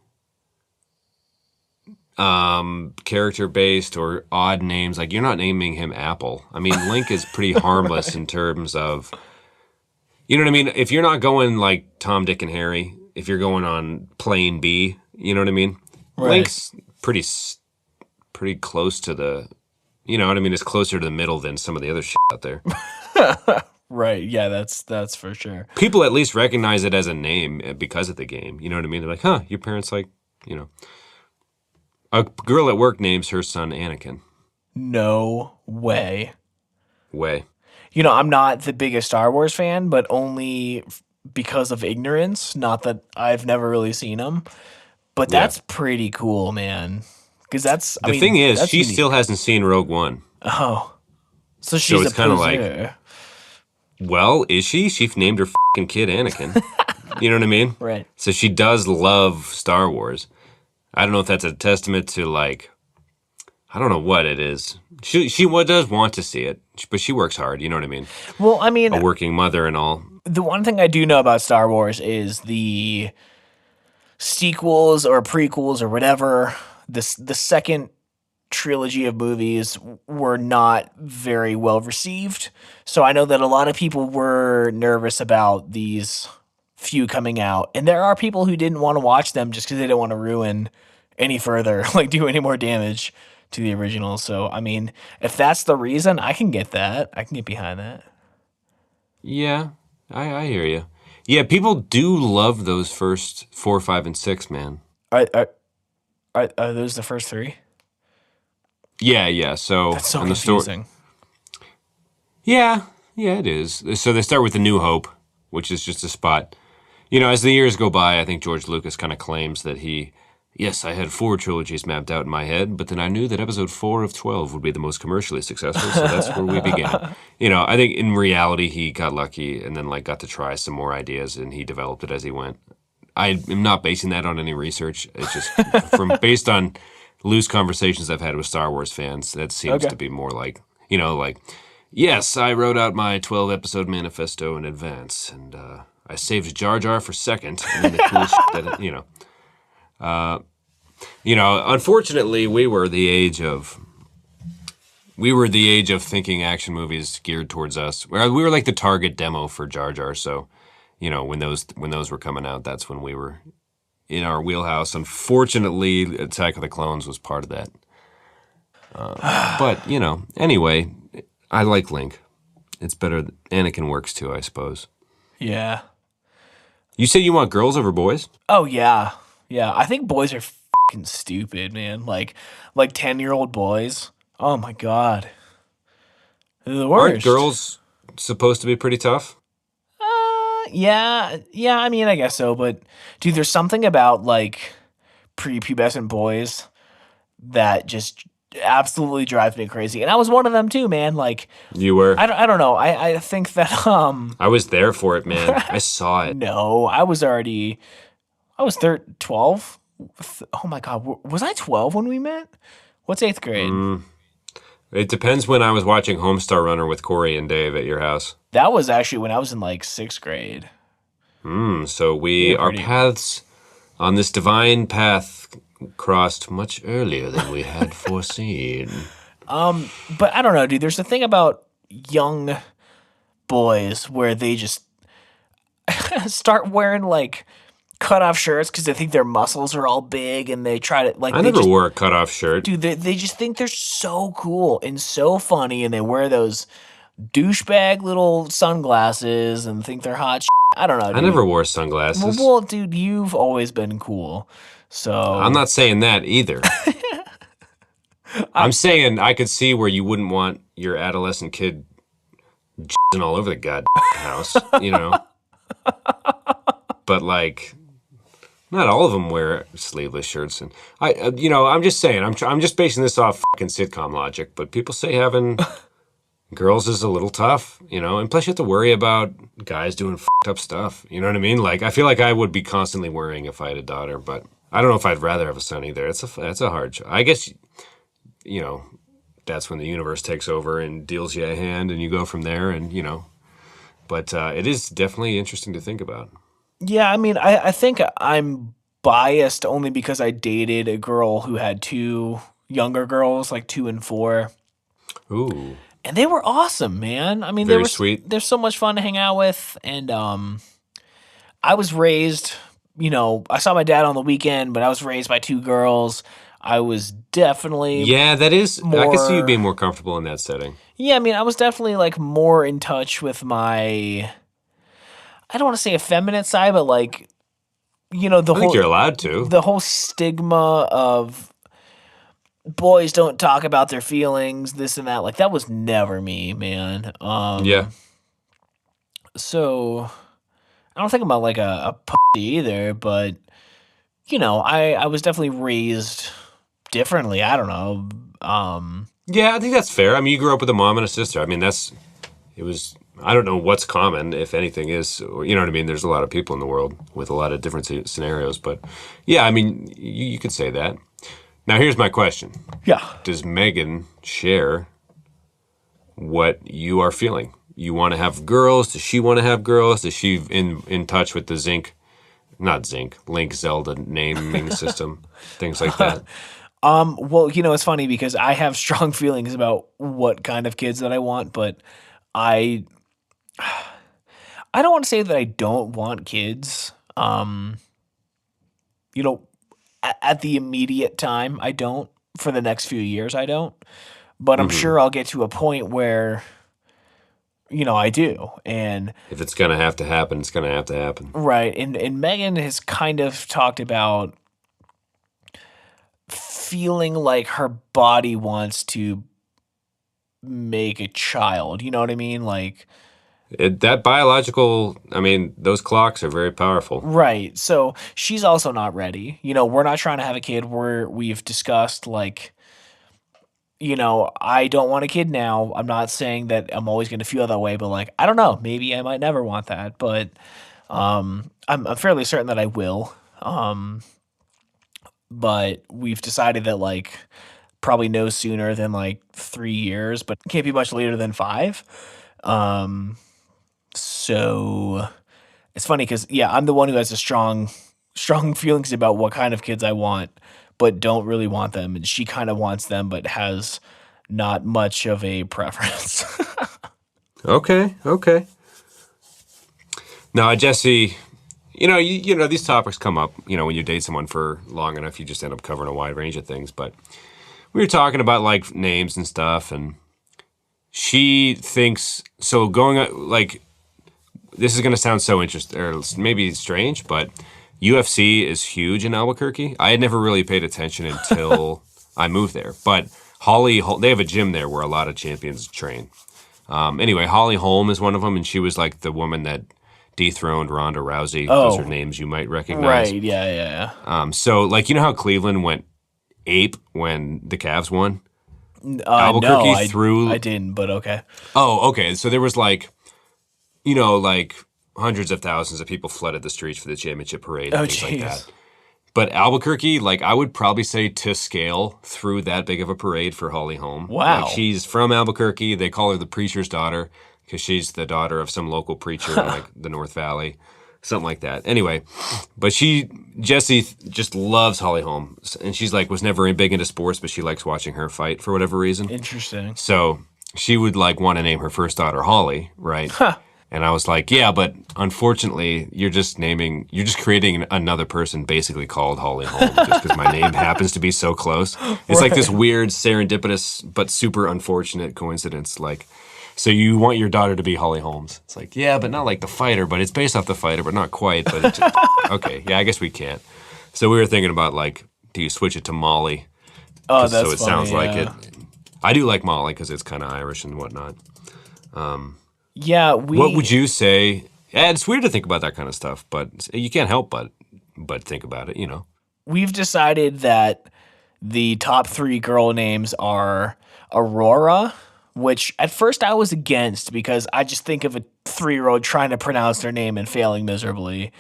character based or odd names, like you're not naming him Apple. I mean, Link is pretty harmless in terms of, you know what I mean? If you're not going like Tom, Dick, and Harry, if you're going on plane B, you know what I mean? Right. Link's pretty close to the, you know what I mean? It's closer to the middle than some of the other shit out there. Right. Yeah, that's for sure. People at least recognize it as a name because of the game. You know what I mean? They're like, huh, your parents like, you know. A girl at work names her son Anakin. No way. Way. You know, I'm not the biggest Star Wars fan, but only because of ignorance. Not that I've never really seen them, but that's pretty cool, man. Because that's The thing is, that's she unique. still hasn't seen Rogue One. Oh, so she's it's a kinda poser. Well, is she? She named her fucking kid Anakin. You know what I mean? Right. So she does love Star Wars. I don't know if that's a testament to like, I don't know what it is. She does want to see it, but she works hard. You know what I mean? Well, I mean, A working mother and all. the one thing I do know about Star Wars is the sequels or prequels or whatever. The second trilogy of movies were not very well received. So I know that a lot of people were nervous about these few coming out. And there are people who didn't want to watch them just because they didn't want to ruin any further, like do any more damage to the original. So, I mean, if that's the reason, I can get that. I can get behind that. Yeah, I hear you. Yeah, people do love those first 4, 5, and 6, man. Are those the first three? Yeah. So That's so on the confusing. Yeah, it is. So they start with the New Hope, which is just a spot. You know, as the years go by, I think George Lucas kind of claims that yes, I had 4 trilogies mapped out in my head, but then I knew that episode 4 of 12 would be the most commercially successful, so that's where we began. You know, I think in reality he got lucky and then like got to try some more ideas and he developed it as he went. I am not basing that on any research. It's just based on loose conversations I've had with Star Wars fans. That seems to be more like, you know, like, yes, I wrote out my 12-episode manifesto in advance, and I saved Jar Jar for second, and then the cool shit that, unfortunately, we were the age of thinking action movies geared towards us. We were like the target demo for Jar Jar, so, you know, when those were coming out, that's when we were in our wheelhouse. Unfortunately, Attack of the Clones was part of that. But, you know, anyway, I like Link. It's better. Anakin works too, I suppose. Yeah. You say you want girls over boys? Oh, yeah. Yeah. I think boys are fucking stupid, man. Like 10-year-old boys. Oh, my God. They're the worst. Aren't girls supposed to be pretty tough? Yeah. Yeah, I mean, I guess so. But, dude, there's something about, like, prepubescent boys that just absolutely drives me crazy. And I was one of them too, man. Like, You were. I don't know. I think that, I was there for it, man. I saw it. no, I was 12. Oh my God. Was I 12 when we met? What's eighth grade? It depends when I was watching Homestar Runner with Corey and Dave at your house. That was actually when I was in like sixth grade. So our paths on this divine path crossed much earlier than we had foreseen. But I don't know, dude. There's a thing about young boys where they just start wearing like cut off shirts because they think their muscles are all big and they try to like. I never wore a cutoff shirt. Dude, they just think they're so cool and so funny, and they wear those douchebag little sunglasses and think they're hot. I don't know, dude. I never wore sunglasses. Well, dude, you've always been cool. So I'm not saying that either. I'm saying I could see where you wouldn't want your adolescent kid all over the goddamn house, you know. But like, not all of them wear sleeveless shirts, and I'm just saying, I'm just basing this off fucking sitcom logic. But people say having girls is a little tough, you know, and plus you have to worry about guys doing fucked up stuff. You know what I mean? Like, I feel like I would be constantly worrying if I had a daughter, but I don't know if I'd rather have a son either. It's a hard job. I guess, you know, that's when the universe takes over and deals you a hand, and you go from there, and you know. But it is definitely interesting to think about. yeah, I mean, I think I'm biased only because I dated a girl who had two younger girls, like 2 and 4. Ooh. And they were awesome, man. I mean, Very sweet. They're so much fun to hang out with. And I was raised, you know, I saw my dad on the weekend, but I was raised by 2 girls. I was definitely Yeah, that is. I can see you being more comfortable in that setting. Yeah, I mean, I was definitely like more in touch with my, I don't want to say effeminate side, but like, you know, I think you're allowed to. the whole stigma of boys don't talk about their feelings, this and that. Like, that was never me, man. Yeah. So I don't think I'm like a pussy either, but you know, I was definitely raised differently. I don't know. Yeah, I think that's fair. I mean, you grew up with a mom and a sister. I mean, I don't know what's common, if anything is, you know what I mean? There's a lot of people in the world with a lot of different scenarios, but yeah, I mean, you could say that. Now, here's my question. Yeah. Does Megan share what you are feeling? You want to have girls? Does she want to have girls? Is she in touch with the Link Zelda naming system, things like that? Well, you know, it's funny because I have strong feelings about what kind of kids that I want, but I don't want to say that I don't want kids. You know, at the immediate time, I don't. For the next few years, I don't. But I'm sure I'll get to a point where, you know, I do. And if it's going to have to happen, it's going to have to happen. Right. And Megan has kind of talked about feeling like her body wants to make a child. You know what I mean? Like, that biological, I mean, those clocks are very powerful. Right. So she's also not ready. You know, we're not trying to have a kid. We've discussed, like, you know, I don't want a kid now. I'm not saying that I'm always going to feel that way, but like, I don't know. Maybe I might never want that, but I'm fairly certain that I will. But we've decided that like probably no sooner than like 3 years, but can't be much later than 5. So it's funny because, yeah, I'm the one who has a strong feelings about what kind of kids I want, but don't really want them. And she kind of wants them, but has not much of a preference. Okay. Now, Jesse, you know, these topics come up, you know, when you date someone for long enough, you just end up covering a wide range of things. But we were talking about like names and stuff, and she thinks, so going like, this is going to sound so interesting, or maybe strange, but UFC is huge in Albuquerque. I had never really paid attention until I moved there. But they have a gym there where a lot of champions train. Anyway, Holly Holm is one of them, and she was like the woman that dethroned Ronda Rousey. Those are names you might recognize. Right, yeah. So, like, you know how Cleveland went ape when the Cavs won? No, Albuquerque I through. didn't, but okay. Oh, okay. So there was like, like hundreds of thousands of people flooded the streets for the championship parade and Oh, things like jeez. that. But Albuquerque, like I would probably say to scale through that big of a parade for Holly Holm. Like Wow. she's from Albuquerque. They call her the preacher's daughter because she's the daughter of some local preacher in like the North Valley, something like that. Anyway, but Jessie just loves Holly Holm, and she's like was never big into sports, but she likes watching her fight for whatever reason. Interesting. So she would like want to name her first daughter Holly, right? Huh. And I was like, yeah, but unfortunately, you're just creating another person basically called Holly Holm just because my name happens to be so close. It's like this weird serendipitous but super unfortunate coincidence. Like, so you want your daughter to be Holly Holmes. It's like, yeah, but not like the fighter, but it's based off the fighter, but not quite. But it's just, okay, yeah, I guess we can't. So we were thinking about like, do you switch it to Molly? Oh, that's So it funny, sounds like yeah. it. I do like Molly because it's kind of Irish and whatnot. Yeah, What would you say? Yeah, it's weird to think about that kind of stuff, but you can't help but think about it, we've decided that the top 3 girl names are Aurora, which at first I was against because I just think of a 3-year-old trying to pronounce their name and failing miserably.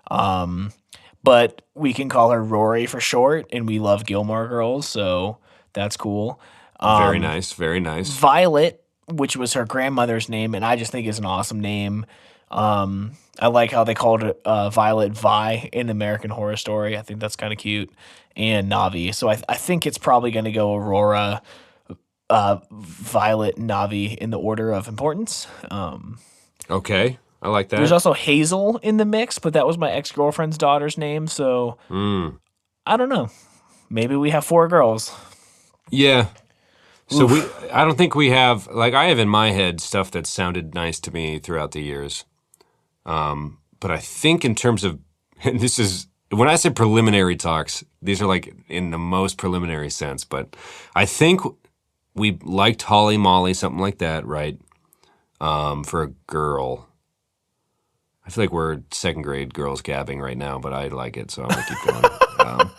But we can call her Rory for short, and we love Gilmore Girls, so that's cool. Very nice, very nice. Violet, which was her grandmother's name, and I just think is an awesome name. I like how they called it Violet Vi in American Horror Story. I think that's kind of cute. And Navi. So I think it's probably going to go Aurora, Violet, Navi in the order of importance. Okay, I like There's that. also Hazel in the mix, but that was my ex-girlfriend's daughter's name. So I don't know. Maybe we have 4 girls. Yeah. So I don't think we have, like I have in my head stuff that sounded nice to me throughout the years. But I think in terms of, and this is, when I say preliminary talks, these are like in the most preliminary sense, but I think we liked Holly Molly, something like that, right? For a girl. I feel like we're second grade girls gabbing right now, but I like it, so I'm gonna keep going.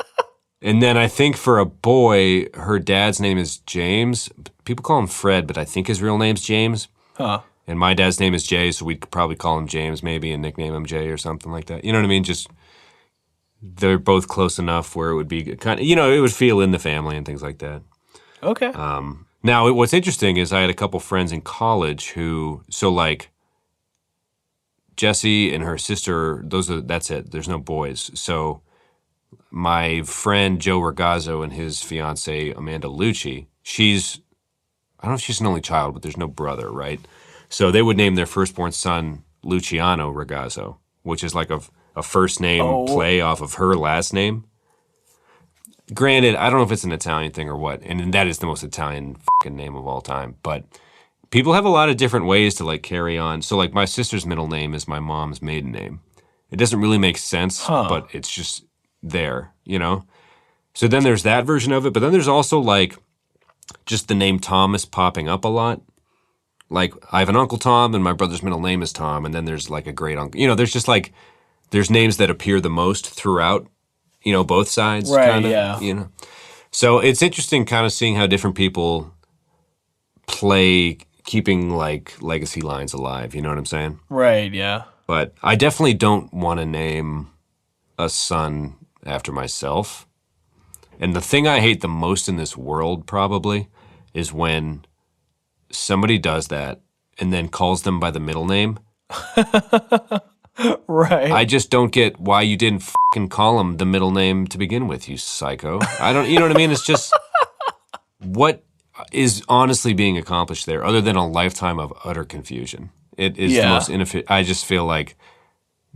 And then I think for a boy, her dad's name is James. People call him Fred, but I think his real name's James. Huh. And my dad's name is Jay, so we'd probably call him James maybe and nickname him Jay or something like that. You know what I mean? Just they're both close enough where it would be kind of, it would feel in the family and things like that. Okay. Now, what's interesting is I had a couple friends in college so like Jessie and her sister, that's it. There's no boys. So my friend Joe Ragazzo and his fiance Amanda Lucci, I don't know if she's an only child, but there's no brother, right? So they would name their firstborn son Luciano Ragazzo, which is like a first name play off of her last name. Granted, I don't know if it's an Italian thing or what, and that is the most Italian fucking name of all time, but people have a lot of different ways to like carry on. So like my sister's middle name is my mom's maiden name. It doesn't really make sense, but it's just there, So then there's that version of it, but then there's also like just the name Thomas popping up a lot. Like I have an Uncle Tom and my brother's middle name is Tom, and then there's like a great uncle. There's just like there's names that appear the most throughout, both sides. Right, kinda, yeah. So it's interesting kind of seeing how different people play keeping like legacy lines alive, you know what I'm saying? Right, yeah. But I definitely don't want to name a son after myself. And the thing I hate the most in this world probably is when somebody does that and then calls them by the middle name. Right. I just don't get why you didn't fucking call him the middle name to begin with, you psycho. I don't, you know what I mean? It's just, what is honestly being accomplished there other than a lifetime of utter confusion? It is the most inefficient. I just feel like,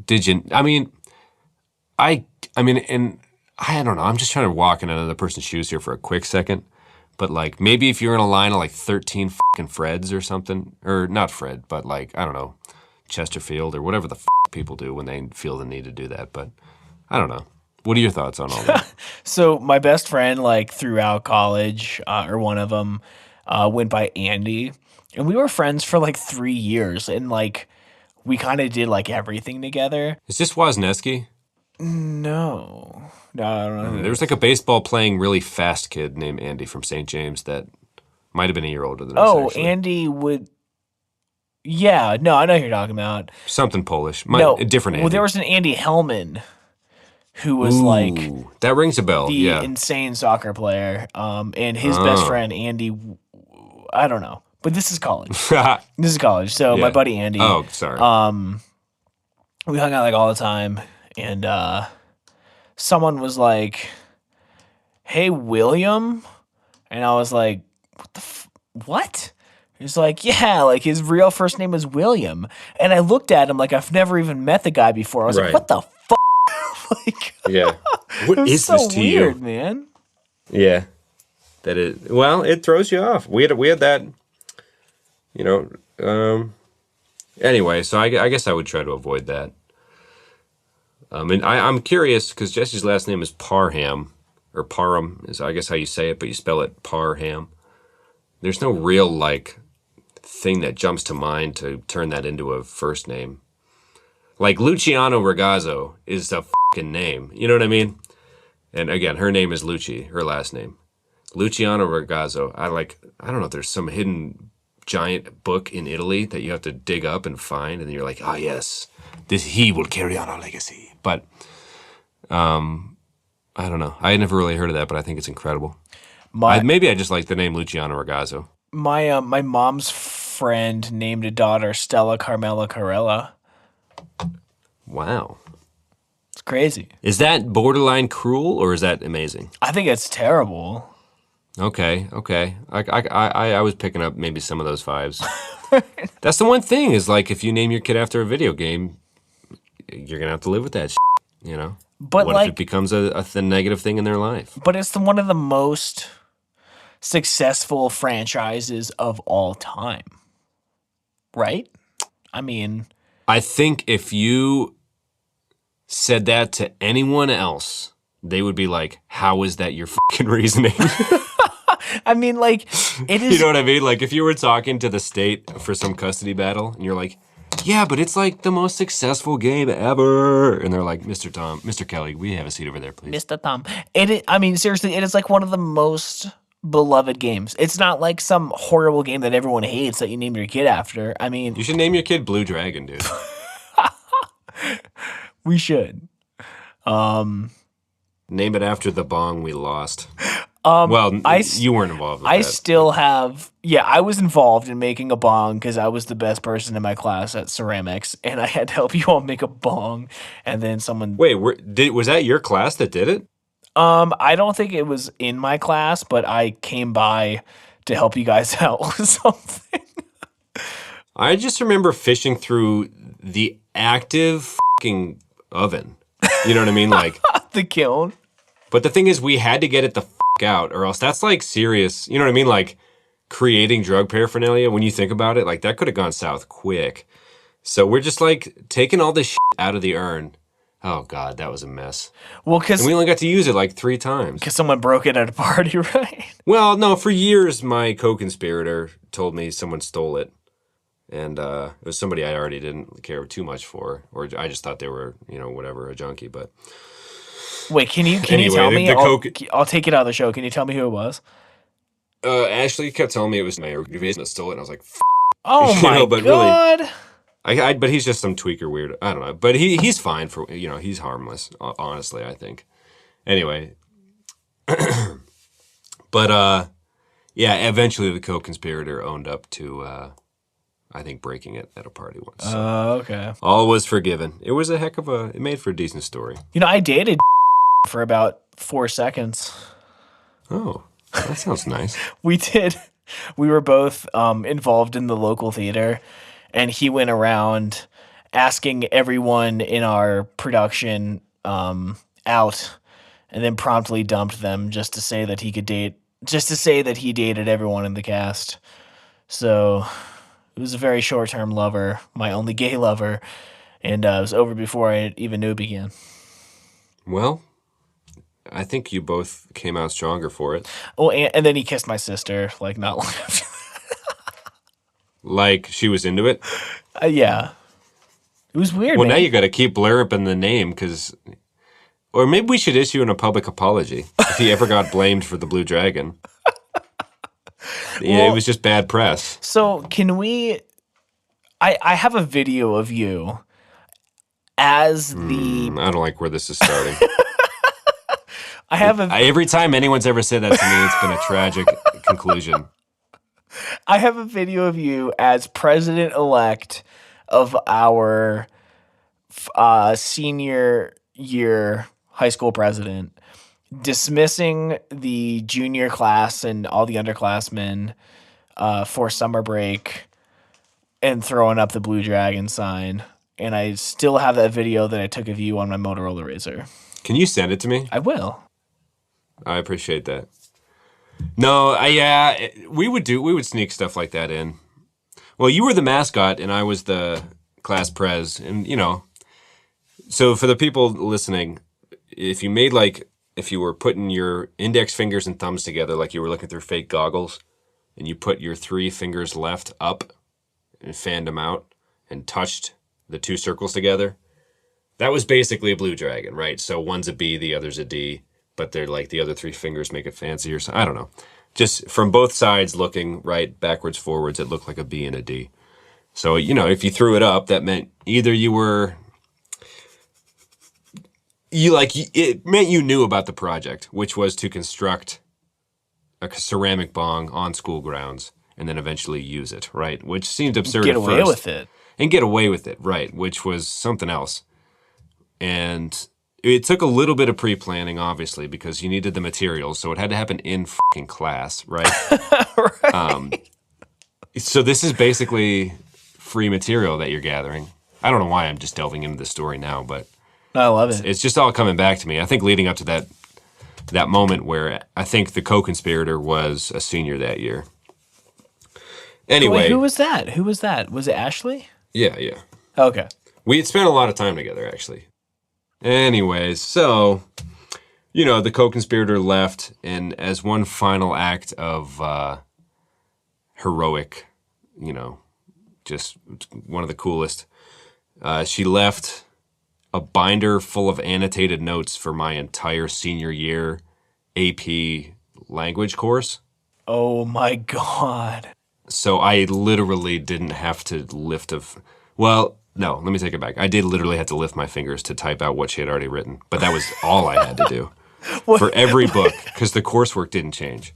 and I don't know. I'm just trying to walk in another person's shoes here for a quick second. But like, maybe if you're in a line of like 13 fucking Freds or something, or not Fred, but like, I don't know, Chesterfield or whatever the people do when they feel the need to do that. But I don't know. What are your thoughts on all that? So my best friend, like throughout college, or one of them, went by Andy, and we were friends for like 3 years, and like we kind of did like everything together. Is this Wozniacki? No, I don't know. There was like a baseball playing really fast kid named Andy from St. James that Might have been a year older than us, Oh, actually. Andy would. Yeah, no, I know who you're talking about. Something Polish. No, A different Andy. well, there was an Andy Hellman who was like Ooh, that rings a bell, the yeah. insane soccer player, and his best friend Andy. I don't know, but this is college. This is college. So my Yeah. buddy Andy. Oh, sorry. We hung out like all the time, and someone was like, "Hey, William," and I was like, "What?" He's like, "Yeah, like his real first name is William," and I looked at him like I've never even met the guy before. I was like, Right. "What the fuck?" Like, Yeah. What it was is so this to weird, you? man. Yeah. That is, well, it throws you off. We had that, you know, anyway, so I guess I would try to avoid that. And I'm curious because Jesse's last name is Parham, or Parham is, I guess, how you say it, but you spell it Parham. There's no real, like, thing that jumps to mind to turn that into a first name. Like, Luciano Ragazzo is a fucking name. You know what I mean? And again, her name is Lucci, her last name. Luciano Ragazzo. I don't know if there's some hidden giant book in Italy that you have to dig up and find, and then you're like, oh yes, he will carry on our legacy. But I don't know. I had never really heard of that, but I think it's incredible. Maybe I just like the name Luciano Ragazzo. My mom's friend named a daughter Stella Carmela Carella. Wow. It's crazy. Is that borderline cruel or is that amazing? I think it's terrible. Okay. I was picking up maybe some of those vibes. That's the one thing is like if you name your kid after a video game, you're gonna have to live with that, you know. But what if it becomes a negative thing in their life? But it's one of the most successful franchises of all time, right? I mean, I think if you said that to anyone else, they would be like, "How is that your fucking reasoning?" I mean, like, it is. You know what I mean? Like, if you were talking to the state for some custody battle, and you're like, "Yeah, but it's like the most successful game ever," and they're like, Mr. Kelly, we have a seat over there, please." Mr. Tom. I mean, seriously, it is like one of the most beloved games. It's not like some horrible game that everyone hates that you name your kid after. I mean, You should name your kid Blue Dragon, dude. we should. Name it after the bong we lost. Well, you weren't involved with that. I still have, yeah, I was involved in making a bong because I was the best person in my class at ceramics, and I had to help you all make a bong, and then someone. Wait, was that your class that did it? I don't think it was in my class, but I came by to help you guys out with something. I just remember fishing through the active fucking oven. You know what I mean? Like The kiln. But the thing is, we had to get it the fuck out, or else that's like serious. You know what I mean? Like creating drug paraphernalia. When you think about it, like that could have gone south quick. So we're just like taking all this shit out of the urn. Oh God, that was a mess. Well, because we only got to use it like 3 times. someone broke it at a party, right? Well, no, for years my co-conspirator told me someone stole it. And it was somebody I already didn't care too much for, or I just thought they were, whatever, a junkie. But wait, can you Anyway, tell me? the I'll take it out of the show. Can you tell me who it was? Ashley kept telling me it was my organization that stole it, and I was like, Oh my but God. really, but he's just some tweaker weird. I don't know, but he's fine for he's harmless. Honestly, I think. Anyway, but yeah, eventually the co-conspirator owned up to. I think breaking it at a party once. So Okay. all was forgiven. It was it made for a decent story. I dated for about 4 seconds. Oh, that sounds nice. We did. We were both involved in the local theater, and he went around asking everyone in our production out, and then promptly dumped them just to say that he dated everyone in the cast. So it was a very short-term lover, my only gay lover, and it was over before I even knew it began. Well, I think you both came out stronger for it. Oh, and then he kissed my sister, like, not long after. Like she was into it? Yeah. It was weird, Well, man. now you got to keep blurring the name or maybe we should issue a public apology if he ever got blamed for the Blue Dragon. Yeah, it was just bad press. So can we? I have a video of you as the. I don't like where this is starting. I have a. Every time anyone's ever said that to me, it's been a tragic conclusion. I have a video of you as president-elect of our senior year high school president, dismissing the junior class and all the underclassmen for summer break and throwing up the Blue Dragon sign. And I still have that video that I took of you on my Motorola Razr. Can you send it to me? I will. I appreciate that. No, we would sneak stuff like that in. Well, you were the mascot and I was the class pres, and so for the people listening, if you were putting your index fingers and thumbs together like you were looking through fake goggles, and you put your 3 fingers left up and fanned them out and touched the 2 circles together, that was basically a Blue Dragon, right? So one's a B, the other's a D, but they're like the other 3 fingers make it fancier. So I don't know. Just from both sides looking right, backwards, forwards, it looked like a B and a D. So, if you threw it up, that meant either it meant you knew about the project, which was to construct a ceramic bong on school grounds and then eventually use it, right? Which seemed absurd at first. Get away with it. And get away with it, right, which was something else. And it took a little bit of pre-planning, obviously, because you needed the materials, so it had to happen in fucking class, right? Right. So this is basically free material that you're gathering. I don't know why I'm just delving into the story now, but I love it. It's just all coming back to me. I think leading up to that moment where I think the co-conspirator was a senior that year. Anyway. Wait, who was that? Was it Ashley? Yeah. Okay. We had spent a lot of time together, actually. Anyways, so, the co-conspirator left, and as one final act of heroic, just one of the coolest, she left a binder full of annotated notes for my entire senior year AP language course. Oh my God. So I literally didn't have to well, no, let me take it back. I did literally have to lift my fingers to type out what she had already written, but that was all I had to do for every book because the coursework didn't change.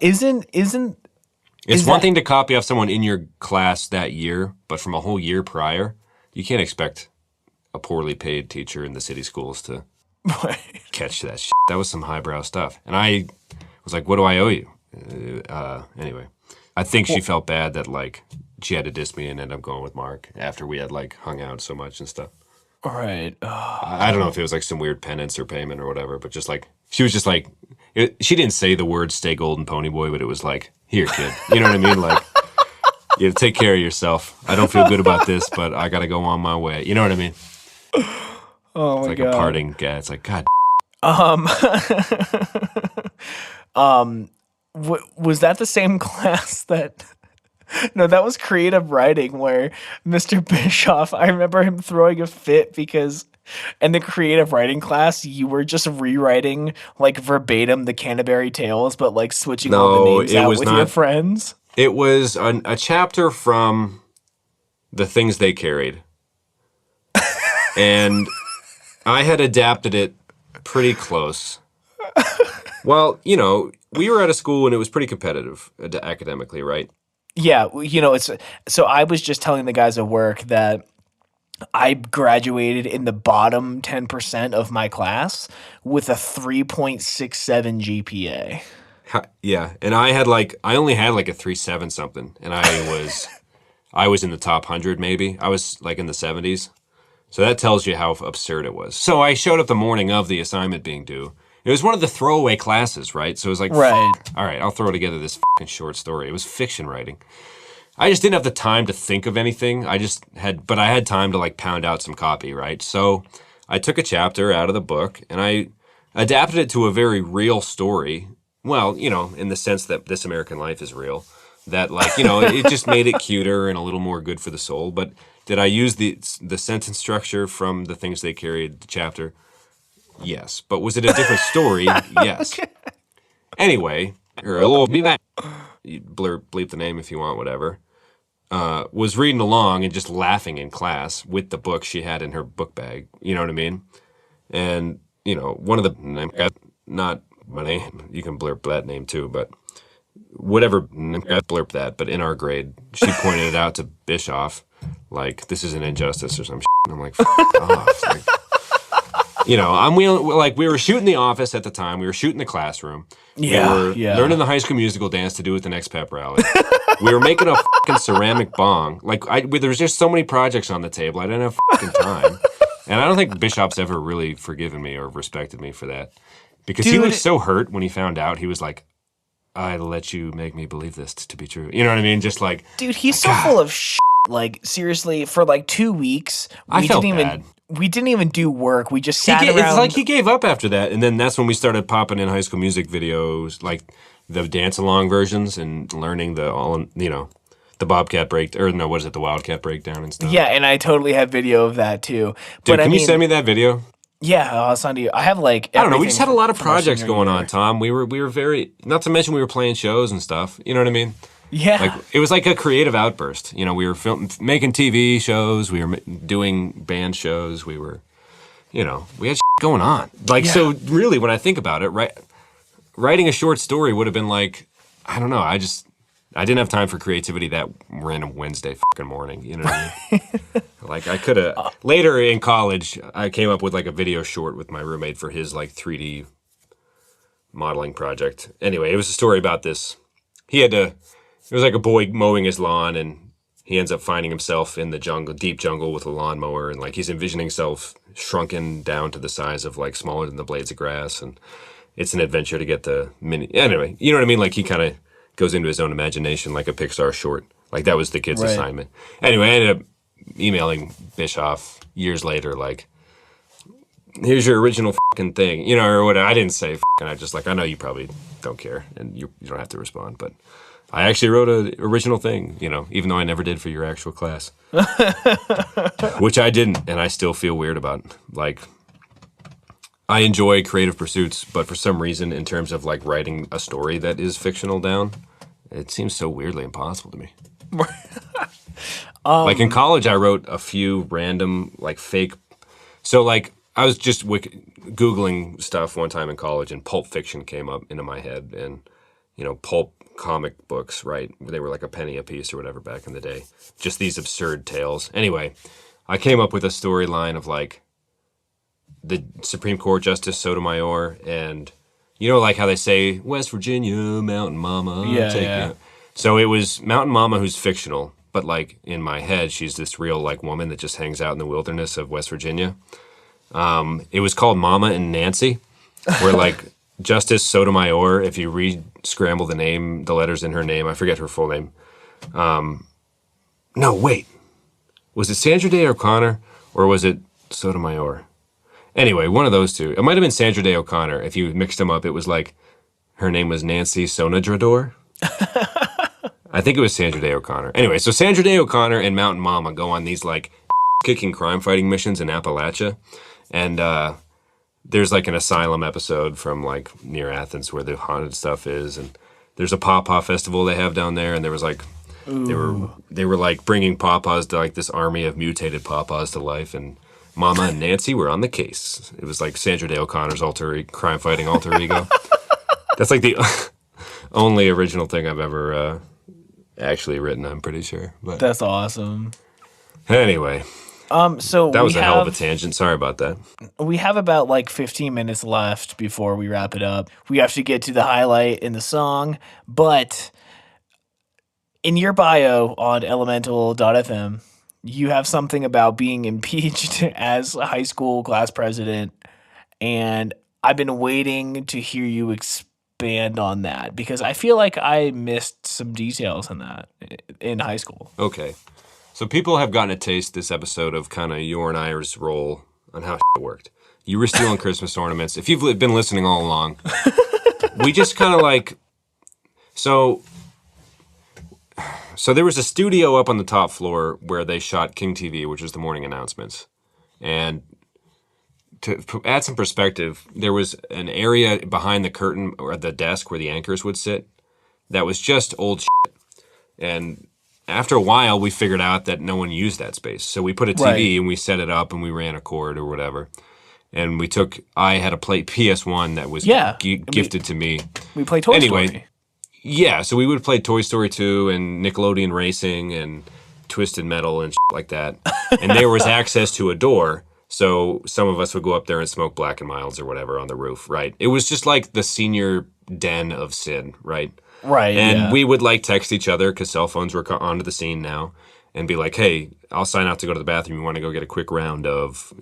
It's one thing to copy off someone in your class that year, but from a whole year prior, you can't expect a poorly paid teacher in the city schools to catch that shit. That was some highbrow stuff. And I was like, what do I owe you? Anyway, I think she felt bad that, she had to diss me and end up going with Mark after we had, hung out so much and stuff. All right. I don't know if it was, some weird penance or payment or whatever, but just, she was just she didn't say the words stay golden pony boy, but it was here, kid. You know what I mean? You take care of yourself. I don't feel good about this, but I got to go on my way. You know what I mean? Oh my God. It's a parting guy. It's God. Was that the same class that? No, that was creative writing where Mr. Bischoff, I remember him throwing a fit because in the creative writing class, you were just rewriting verbatim the Canterbury Tales, but switching all the names out with your friends. It was a chapter from The Things They Carried. And I had adapted it pretty close. Well, we were at a school and it was pretty competitive academically, right? Yeah, so I was just telling the guys at work that I graduated in the bottom 10% of my class with a 3.67 GPA. Yeah, and I only had a 3.7 something, and I was in the top 100 maybe. I was in the 70s. So that tells you how absurd it was. So I showed up the morning of the assignment being due. It was one of the throwaway classes, right? So it was right. All right, I'll throw together this fucking short story. It was fiction writing. I just didn't have the time to think of anything. I had time to pound out some copy, right? So I took a chapter out of the book and I adapted it to a very real story. Well, in the sense that This American Life is real. That it just made it cuter and a little more good for the soul. But did I use the sentence structure from The Things They Carried chapter? Yes. But was it a different story? Yes. Anyway, you bleep the name if you want, whatever, was reading along and just laughing in class with the book she had in her book bag. You know what I mean? And, one of the, not my name, you can blurb that name too, but whatever, blurb that, but in our grade, she pointed it out to Bischoff, like, this is an injustice or some shit. And I'm like, f off. Like, we were shooting the office at the time. We were shooting the classroom. Yeah, we were learning the High School Musical dance to do at the next pep rally. We were making a fucking ceramic bong. Like, there was just so many projects on the table. I didn't have fucking time. And I don't think Bishop's ever really forgiven me or respected me for that. Because he was so hurt when he found out. He was like, I let you make me believe this to be true. You know what I mean? Just like... Dude, he's so full of shit. Like, seriously, for like 2 weeks, I felt bad. We didn't even do work. We just sat around. It's like he gave up after that. And then that's when we started popping in High School Music videos, like the dance-along versions and learning the Bobcat break, or no, what is it, the Wildcat breakdown and stuff. Yeah, and I totally have video of that too. Dude, can you send me that video? Yeah, I'll send you. I have like I don't know. We just had a lot of projects going on, Tom. We were very, not to mention we were playing shows and stuff. You know what I mean? Yeah. Like, it was like a creative outburst. We were making TV shows. We were doing band shows. We were, we had shit going on. Like, so really, when I think about it, writing a short story would have been like, I don't know. I didn't have time for creativity that random Wednesday fucking morning. You know what I mean? Like, I could have, later in college, I came up with like a video short with my roommate for his like 3D modeling project. Anyway, it was a story about this. It was like a boy mowing his lawn, and he ends up finding himself in the jungle, deep jungle, with a lawnmower, and like he's envisioning himself shrunken down to the size of like smaller than the blades of grass, and it's an adventure to get the mini. Anyway, you know what I mean? Like, he kind of goes into his own imagination, like a Pixar short. Like, that was the kid's assignment. Anyway, I ended up emailing Bischoff years later, like, here's your original fucking thing, or whatever. I didn't say fucking. I just like, I know you probably don't care, and you don't have to respond, but I actually wrote an original thing, even though I never did for your actual class. Which I didn't, and I still feel weird about. Like, I enjoy creative pursuits, but for some reason, in terms of like writing a story that is fictional down, it seems so weirdly impossible to me. Like, in college, I wrote a few random, like, fake... So, like, I was just Googling stuff one time in college, and Pulp Fiction came up into my head, and, pulp comic books, right? They were like a penny a piece or whatever back in the day. Just these absurd tales. Anyway, I came up with a storyline of like the Supreme Court Justice Sotomayor, and like how they say West Virginia, Mountain Mama. Yeah. So it was Mountain Mama, who's fictional, but like in my head, she's this real like woman that just hangs out in the wilderness of West Virginia. It was called Mama and Nancy, where like Justice Sotomayor, if you re-scramble the letters in her name, I forget her full name. No, wait. Was it Sandra Day O'Connor or was it Sotomayor? Anyway, one of those two. It might have been Sandra Day O'Connor. If you mixed them up, it was like her name was Nancy Sonadrador. I think it was Sandra Day O'Connor. Anyway, so Sandra Day O'Connor and Mountain Mama go on these like kicking crime fighting missions in Appalachia. And there's like an asylum episode from like near Athens where the haunted stuff is, and there's a pawpaw festival they have down there, and there was like they were like bringing pawpaws to like this army of mutated pawpaws to life, and Mama and Nancy were on the case. It was like Sandra Day O'Connor's crime fighting alter ego. That's like the only original thing I've ever actually written, I'm pretty sure. But that's awesome. Anyway. So that was a hell of a tangent. Sorry about that. We have about like 15 minutes left before we wrap it up. We have to get to the highlight in the song, but in your bio on elemental.fm, you have something about being impeached as a high school class president, and I've been waiting to hear you expand on that because I feel like I missed some details in that in high school. Okay. So people have gotten a taste this episode of kind of your and I's role on how it worked. You were stealing Christmas ornaments. If you've been listening all along, we just kind of like... So there was a studio up on the top floor where they shot King TV, which is the morning announcements. And to add some perspective, there was an area behind the curtain or the desk where the anchors would sit that was just old shit. And after a while, we figured out that no one used that space. So we put a TV and we set it up and we ran a cord or whatever. And I had a PS1 that was gifted to me. We played Toy Story. Yeah, so we would play Toy Story 2 and Nickelodeon Racing and Twisted Metal and shit like that. And there was access to a door, so some of us would go up there and smoke Black and Milds or whatever on the roof, right? It was just like the senior den of sin, right? Right, and we would like text each other because cell phones were onto the scene now and be like, hey, I'll sign out to go to the bathroom. You want to go get a quick round of,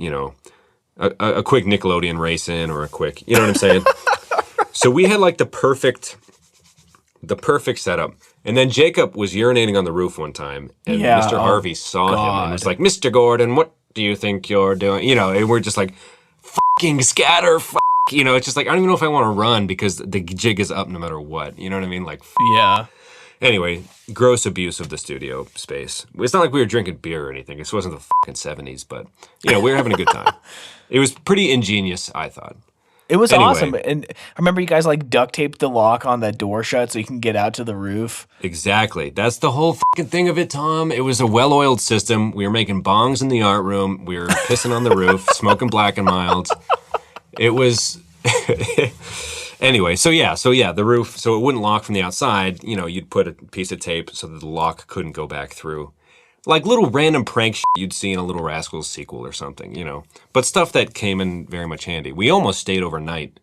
a quick Nickelodeon Racing or a quick, you know what I'm saying? So we had like the perfect setup. And then Jacob was urinating on the roof one time, and Mr. Harvey saw him and was like, Mr. Gordon, what do you think you're doing? And we're just like, fucking scatter, it's just like, I don't even know if I want to run because the jig is up no matter what. You know what I mean? Like, yeah. Anyway, gross abuse of the studio space. It's not like we were drinking beer or anything. This wasn't the fucking 70s, but, we were having a good time. It was pretty ingenious, I thought. It was awesome. And I remember you guys like duct taped the lock on that door shut so you can get out to the roof. Exactly. That's the whole fucking thing of it, Tom. It was a well-oiled system. We were making bongs in the art room. We were pissing on the roof, smoking Black and Milds. It was anyway. So the roof, so it wouldn't lock from the outside. You'd put a piece of tape so that the lock couldn't go back through. Like little random prank shit you'd see in a Little Rascals sequel or something, But stuff that came in very much handy. We almost stayed overnight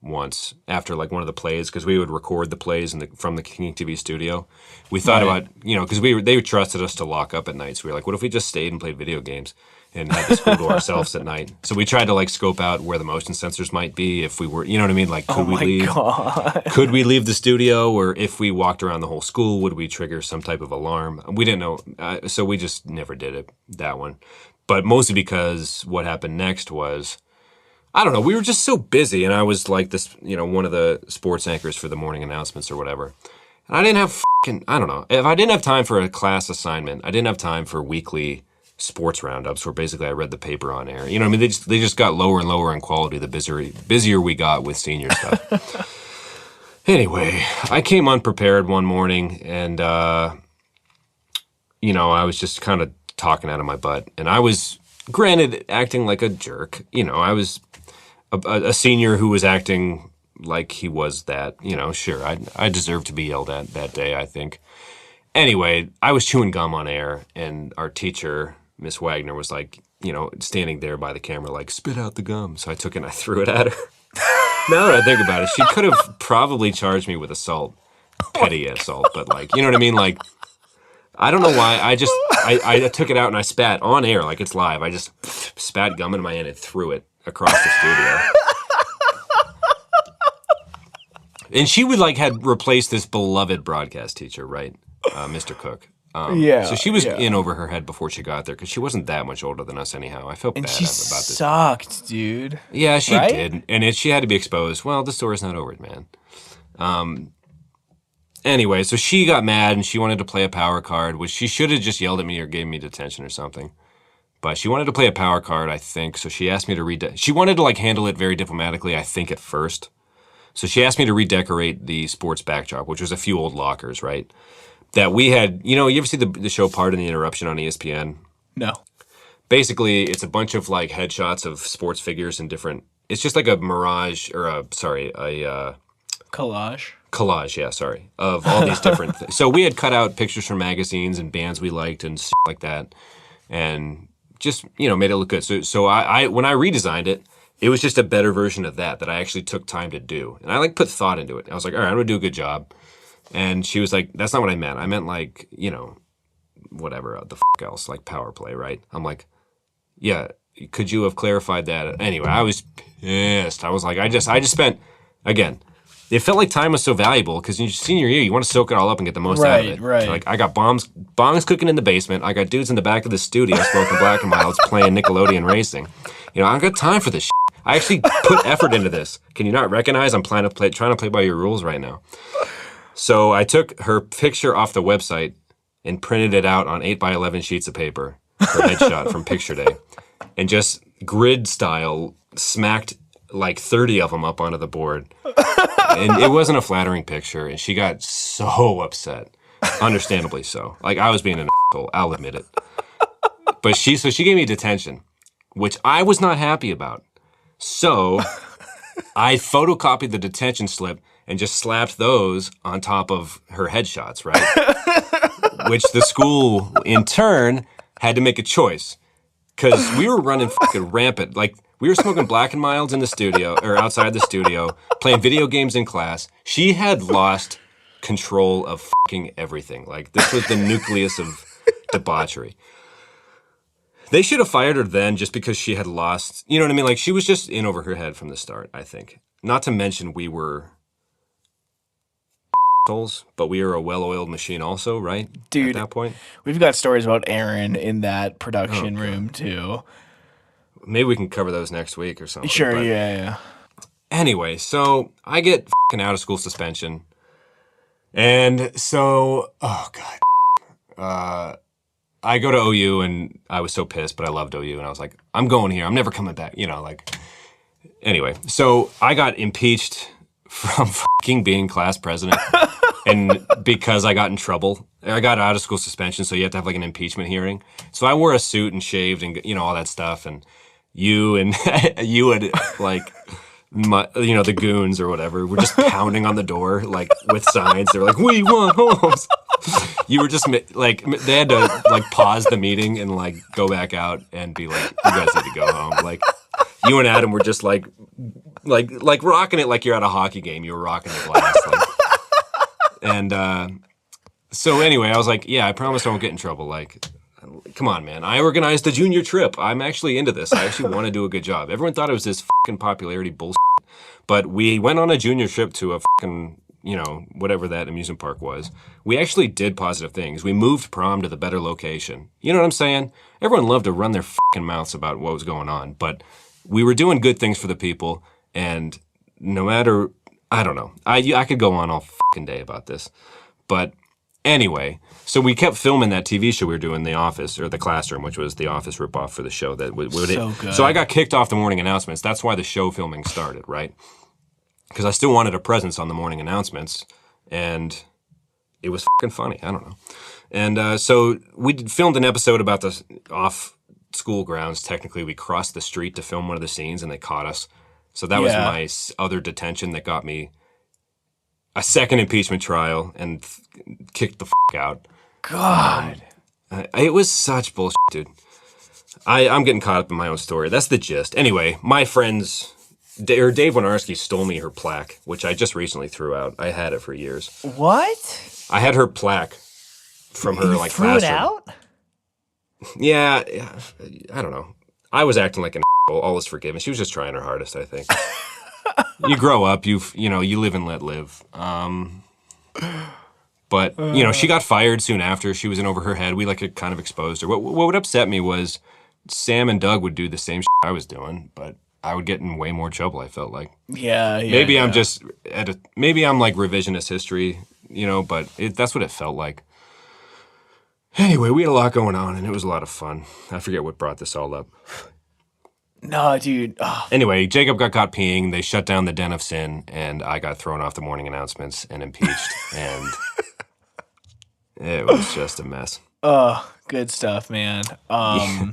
once after like one of the plays because we would record the plays from the King TV studio. We thought about, because they trusted us to lock up at night. So we were like, what if we just stayed and played video games and had the school to ourselves at night? So we tried to like scope out where the motion sensors might be if we were, you know what I mean? Like, could we leave? God. Could we leave the studio, or if we walked around the whole school, would we trigger some type of alarm? We didn't know, so we just never did it, that one. But mostly because what happened next was, I don't know, we were just so busy, and I was like this, one of the sports anchors for the morning announcements or whatever. And I didn't have I don't know, if I didn't have time for a class assignment, I didn't have time for weekly sports roundups where basically I read the paper on air. They just got lower and lower in quality the busier we got with senior stuff. Anyway, I came unprepared one morning and, I was just kind of talking out of my butt. And I was, granted, acting like a jerk. I was a senior who was acting like he was that. Sure, I deserved to be yelled at that day, I think. Anyway, I was chewing gum on air, and our teacher, Miss Wagner, was like, standing there by the camera, like, spit out the gum. So I took it and I threw it at her. Now that I think about it, she could have probably charged me with assault, petty assault, but like, you know what I mean? Like, I don't know why. I took it out and I spat on air, like it's live. I just spat gum in my hand and threw it across the studio. And she would had replaced this beloved broadcast teacher, right? Mr. Cook. So she was in over her head before she got there because she wasn't that much older than us anyhow. I felt bad about this. Sucked, dude. Yeah, she did. And she had to be exposed. Well, the story's not over, man. Anyway, so she got mad and she wanted to play a power card, which she should have just yelled at me or gave me detention or something. But she wanted to play a power card, I think. So she asked me to she wanted to handle it very diplomatically, I think, at first. So she asked me to redecorate the sports backdrop, which was a few old lockers, right? That we had, you ever see the show Pardon the Interruption on ESPN? No. Basically, it's a bunch of headshots of sports figures in different, it's just like a mirage, or a collage. Collage, yeah, sorry, of all these different things. So we had cut out pictures from magazines and bands we liked and stuff like that, and just, made it look good. So I when I redesigned it, it was just a better version of that I actually took time to do. And I put thought into it. I was like, all right, I'm going to do a good job. And she was like, that's not what I meant. I meant whatever, the else, power play, right? I'm like, yeah, could you have clarified that? Anyway, I was pissed. I was like, I just spent, again, it felt like time was so valuable because in your senior year, you want to soak it all up and get the most out of it. Right. So, I got bongs cooking in the basement. I got dudes in the back of the studio smoking Black and Milds playing Nickelodeon Racing. I don't got time for this shit. I actually put effort into this. Can you not recognize I'm trying to play by your rules right now? So I took her picture off the website and printed it out on 8x11 sheets of paper, her headshot from picture day, and just grid style smacked like 30 of them up onto the board. And it wasn't a flattering picture, and she got so upset. Understandably so. Like, I was being an asshole, I'll admit it. But she gave me detention, which I was not happy about. So I photocopied the detention slip and just slapped those on top of her headshots, right? Which the school, in turn, had to make a choice. Because we were running fucking rampant. Like, we were smoking Black and Milds in the studio, or outside the studio, playing video games in class. She had lost control of fucking everything. Like, this was the nucleus of debauchery. They should have fired her then just because she had lost, you know what I mean? Like, she was just in over her head from the start, I think. Not to mention we were assholes, but we were a well-oiled machine also, right? Dude, at that point. We've got stories about Aaron in that production room, too. Maybe we can cover those next week or something. Sure, yeah. Anyway, so I get fucking out of school suspension. And so, I go to OU, and I was so pissed, but I loved OU, and I was like, I'm going here. I'm never coming back, Anyway, so I got impeached from fucking being class president, and because I got in trouble. I got out of school suspension, so you have to have, like, an impeachment hearing. So I wore a suit and shaved and, all that stuff, and you had, like... the goons or whatever were just pounding on the door, like, with signs. They were like, "We want homes." You were just like, they had to, like, pause the meeting and, like, go back out and be like, "You guys need to go home." Like, you and Adam were just like rocking it like you're at a hockey game. You were rocking the glass, like. And so anyway, I was like, "Yeah, I promise I won't get in trouble." Like, come on, man. I organized a junior trip. I'm actually into this. I actually want to do a good job. Everyone thought it was this fucking popularity bullshit. But we went on a junior trip to a fucking, whatever that amusement park was. We actually did positive things. We moved prom to the better location. You know what I'm saying? Everyone loved to run their fucking mouths about what was going on. But we were doing good things for the people. And no matter, I don't know. I could go on all fucking day about this. But anyway, so we kept filming that TV show we were doing, The Office, or The Classroom, which was The Office ripoff for the show. So I got kicked off the morning announcements. That's why the show filming started, right? Because I still wanted a presence on the morning announcements, and it was fucking funny. I don't know. And so we filmed an episode about the off-school grounds. Technically, we crossed the street to film one of the scenes, and they caught us. So that was my other detention that got me a second impeachment trial and kicked the fuck out. God. It was such bullshit, dude. I'm getting caught up in my own story. That's the gist. Anyway, my friends, Dave Winarski stole me her plaque, which I just recently threw out. I had it for years. What? I had her plaque from her, like, threw classroom. It out? Yeah, I don't know. I was acting like an asshole. All is forgiven. She was just trying her hardest, I think. You grow up, you live and let live. But, she got fired soon after. She was in over her head. We, like, kind of exposed her. What would upset me was Sam and Doug would do the same shit I was doing, but I would get in way more trouble, I felt like. Yeah. Maybe I'm just, maybe I'm, like, revisionist history, but that's what it felt like. Anyway, we had a lot going on, and it was a lot of fun. I forget what brought this all up. No, dude. Oh. Anyway, Jacob got caught peeing. They shut down the Den of Sin, and I got thrown off the morning announcements and impeached, and it was just a mess. Oh, good stuff, man. Oh,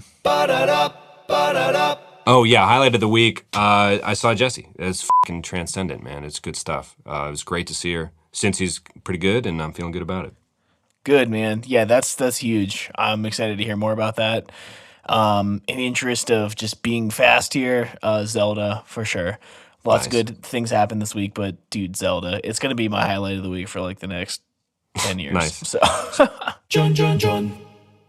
yeah, highlight of the week. I saw Jessie. It's fucking transcendent, man. It's good stuff. It was great to see her. Cincy's pretty good, and I'm feeling good about it. Good, man. Yeah, that's huge. I'm excited to hear more about that. In interest of just being fast here, Zelda, for sure. Lots of good things happened this week, but dude, Zelda, it's going to be my highlight of the week for like the next 10 years. Nice. So. John.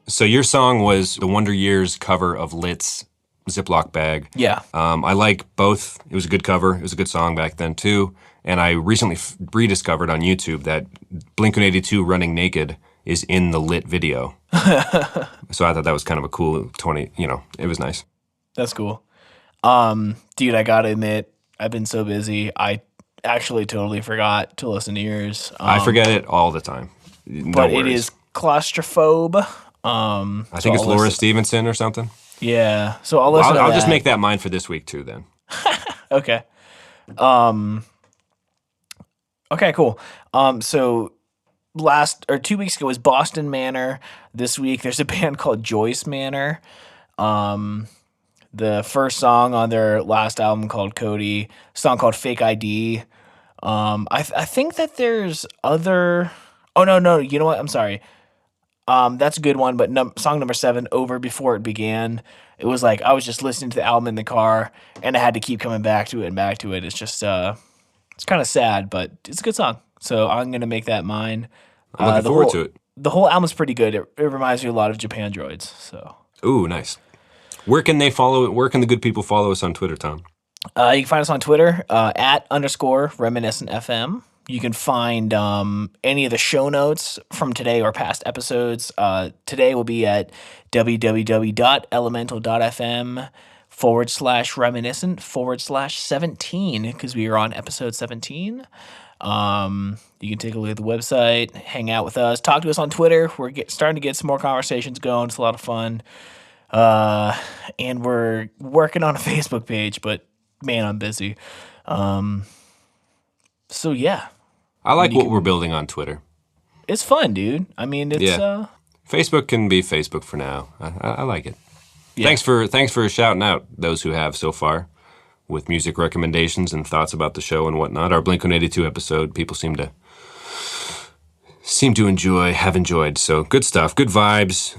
So your song was the Wonder Years cover of Lit's Ziploc Bag. Yeah. I like both. It was a good cover. It was a good song back then too. And I recently rediscovered on YouTube that Blink-182 Running Naked is in the Lit video. So I thought that was kind of a cool it was nice. That's cool. Dude, I gotta admit, I've been so busy. I actually totally forgot to listen to yours. I forget it all the time. No but worries. It is Claustrophobe. I think it's Laura Stevenson or something. Yeah. So I'll listen to that. I'll just make that mine for this week too then. Okay. Okay, cool. So 2 weeks ago was Boston Manor. This week there's a band called Joyce Manor. The first song on their last album called Cody, song called Fake ID. I think that there's other. Oh no, you know what? I'm sorry. That's a good one, but song number 7, Over Before It Began. It was like I was just listening to the album in the car, and I had to keep coming back to it and back to it. It's just it's kind of sad, but it's a good song. So I'm gonna make that mine. I'm looking forward to it. The whole album's pretty good. It reminds me a lot of Japan Droids. So Ooh, nice. Where can they follow? Where can the good people follow us on Twitter, Tom? you can find us on Twitter @_reminiscentfm. You can find any of the show notes from today or past episodes. Today will be at www.elemental.fm/reminiscent/17 because we are on episode 17. You can take a look at the website, hang out with us, talk to us on Twitter. We're starting to get some more conversations going. It's a lot of fun. And we're working on a Facebook page, but man, I'm busy. So yeah. I like what we're building on Twitter. It's fun, dude. I mean, it's Facebook can be Facebook for now. I like it. Yeah. Thanks for shouting out those who have so far with music recommendations and thoughts about the show and whatnot. Our Blink-182 episode, people seem to have enjoyed. So good stuff, good vibes.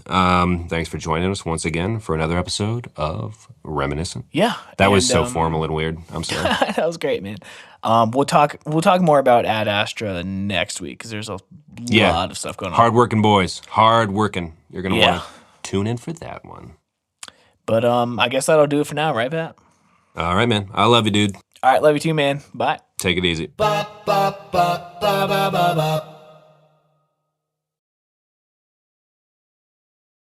Thanks for joining us once again for another episode of Reminiscent. Yeah. That was so formal and weird. I'm sorry. That was great, man. We'll talk more about Ad Astra next week because there's a lot of stuff going on. Hardworking boys. Hardworking. You're going to want to tune in for that one. But I guess that'll do it for now, right, Pat? All right, man. I love you, dude. All right, love you too, man. Bye. Take it easy. Ba ba ba ba ba ba ba.